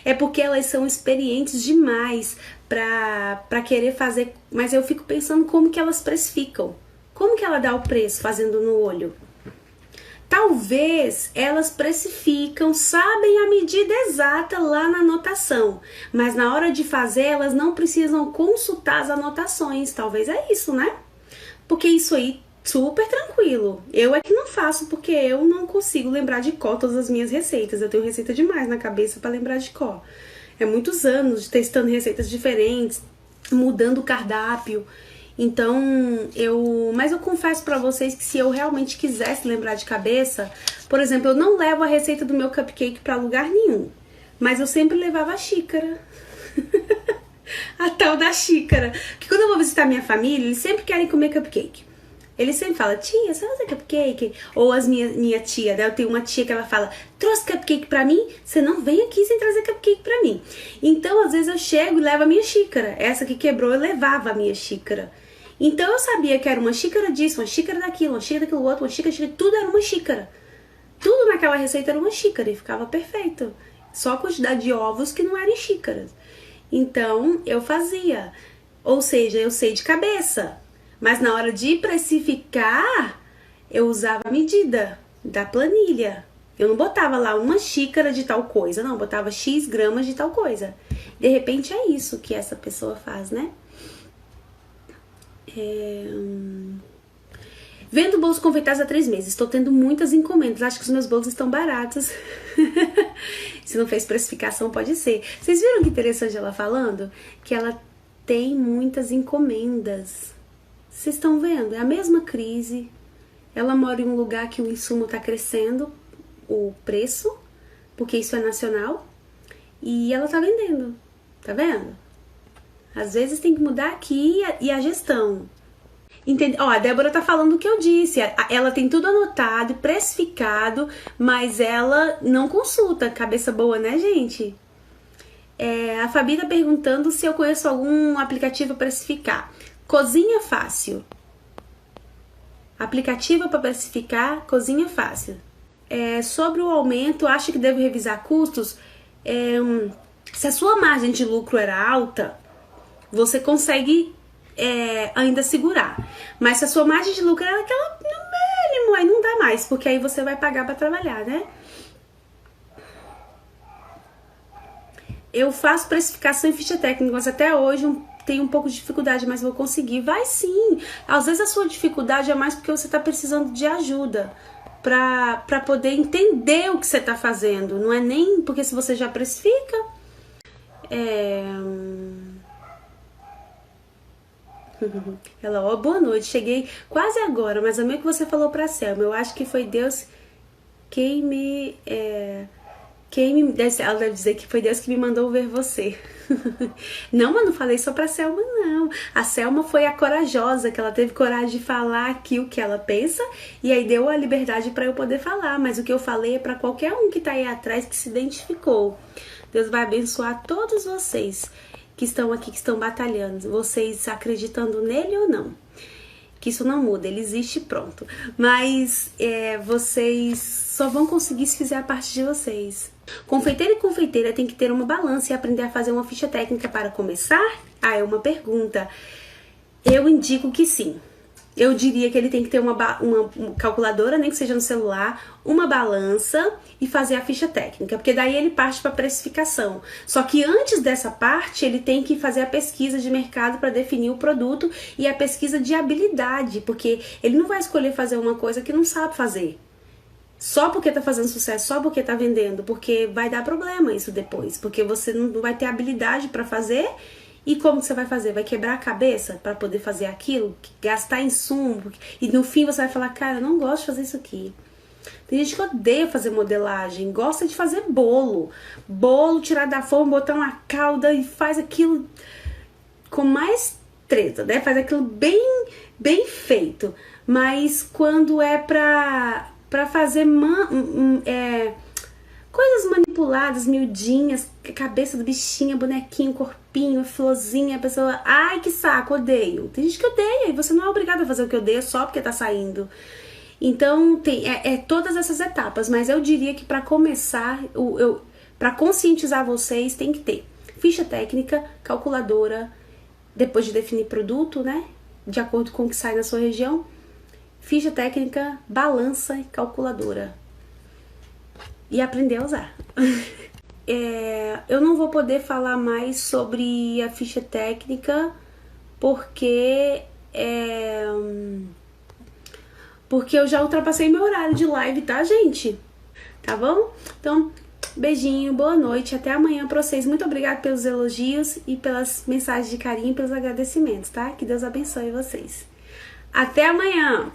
É porque elas são experientes demais pra querer fazer, mas eu fico pensando como que elas precificam. Como que ela dá o preço fazendo no olho? Talvez elas precificam, sabem a medida exata lá na anotação, mas na hora de fazer elas não precisam consultar as anotações. Talvez é isso, né? Porque isso aí super tranquilo. Eu é que não faço porque eu não consigo lembrar de cor todas as minhas receitas. Eu tenho receita demais na cabeça para lembrar de cor. É muitos anos de testando receitas diferentes, mudando o cardápio. Então, mas eu confesso pra vocês que se eu realmente quisesse lembrar de cabeça, por exemplo, eu não levo a receita do meu cupcake pra lugar nenhum, mas eu sempre levava a xícara. A tal da xícara. Porque quando eu vou visitar minha família, eles sempre querem comer cupcake. Eles sempre falam, tia, você vai fazer cupcake? Ou minha tia, né? Eu tenho uma tia que ela fala, trouxe cupcake pra mim? Você não vem aqui sem trazer cupcake pra mim. Então, às vezes eu chego e levo a minha xícara. Essa que quebrou, eu levava a minha xícara. Então, eu sabia que era uma xícara disso, uma xícara daquilo, uma xícara daquilo outro, uma xícara, tudo era uma xícara. Tudo naquela receita era uma xícara e ficava perfeito. Só a quantidade de ovos que não eram em xícaras. Então, eu fazia. Ou seja, eu sei de cabeça. Mas na hora de precificar, eu usava a medida da planilha. Eu não botava lá uma xícara de tal coisa, não. Eu botava X gramas de tal coisa. De repente é isso que essa pessoa faz, né? Vendo bolos confeitados há 3 meses. Estou tendo muitas encomendas. Acho que os meus bolos estão baratos. Se não fez precificação, pode ser. Vocês viram que interessante ela falando? Que ela tem muitas encomendas. Vocês estão vendo? É a mesma crise. Ela mora em um lugar que o insumo está crescendo, o preço, porque isso é nacional. E ela tá vendendo. Tá vendo? Às vezes tem que mudar aqui e a gestão. Entende? Ó, a Débora tá falando o que eu disse. Ela tem tudo anotado, precificado, mas ela não consulta. Cabeça boa, né, gente? A Fabi tá perguntando se eu conheço algum aplicativo para precificar. Cozinha Fácil. Aplicativo para precificar, Cozinha Fácil. Sobre o aumento, acho que devo revisar custos. Se a sua margem de lucro era alta, você consegue ainda segurar. Mas se a sua margem de lucro era aquela no mínimo, aí não dá mais, porque aí você vai pagar para trabalhar, né? Eu faço precificação em ficha técnica, mas até hoje tenho um pouco de dificuldade, mas vou conseguir. Vai sim. Às vezes a sua dificuldade é mais porque você está precisando de ajuda para poder entender o que você está fazendo. Não é nem porque se você já precifica. Ela, boa noite, cheguei quase agora, mas amei o que você falou pra Selma. Eu acho que foi Deus quem me... ela deve dizer que foi Deus que me mandou ver você. Não, mas não falei só pra Selma, não. A Selma foi a corajosa, que ela teve coragem de falar aqui o que ela pensa, e aí deu a liberdade pra eu poder falar. Mas o que eu falei é pra qualquer um que tá aí atrás, que se identificou. Deus vai abençoar todos vocês que estão aqui, que estão batalhando. Vocês acreditando nele ou não. Que isso não muda, ele existe, pronto. Mas vocês só vão conseguir se fizer a parte de vocês. Confeiteiro e confeiteira tem que ter uma balança e aprender a fazer uma ficha técnica para começar? É uma pergunta. Eu indico que sim. Eu diria que ele tem que ter uma calculadora, nem que seja no celular, uma balança e fazer a ficha técnica, porque daí ele parte para precificação. Só que antes dessa parte, ele tem que fazer a pesquisa de mercado para definir o produto e a pesquisa de habilidade, porque ele não vai escolher fazer uma coisa que não sabe fazer. Só porque tá fazendo sucesso, só porque tá vendendo, porque vai dar problema isso depois, porque você não vai ter habilidade para fazer. E como que você vai fazer? Vai quebrar a cabeça para poder fazer aquilo? Gastar insumo? E no fim você vai falar, cara, eu não gosto de fazer isso aqui. Tem gente que odeia fazer modelagem, gosta de fazer bolo. Bolo, tirar da forma, botar uma calda e faz aquilo com mais treta, né? Faz aquilo bem, bem feito. Mas quando é pra fazer coisas manipuladas, miudinhas, cabeça do bichinho, bonequinho, corpinho, florzinha, a pessoa, ai que saco, odeio. Tem gente que odeia e você não é obrigado a fazer o que odeia só porque tá saindo. Então tem todas essas etapas, mas eu diria que para começar, para conscientizar vocês, tem que ter ficha técnica, calculadora, depois de definir produto, né? De acordo com o que sai na sua região, ficha técnica, balança e calculadora. E aprender a usar. Eu não vou poder falar mais sobre a ficha técnica porque eu já ultrapassei meu horário de live, tá, gente? Tá bom? Então, beijinho, boa noite, até amanhã pra vocês. Muito obrigada pelos elogios e pelas mensagens de carinho e pelos agradecimentos, tá? Que Deus abençoe vocês. Até amanhã!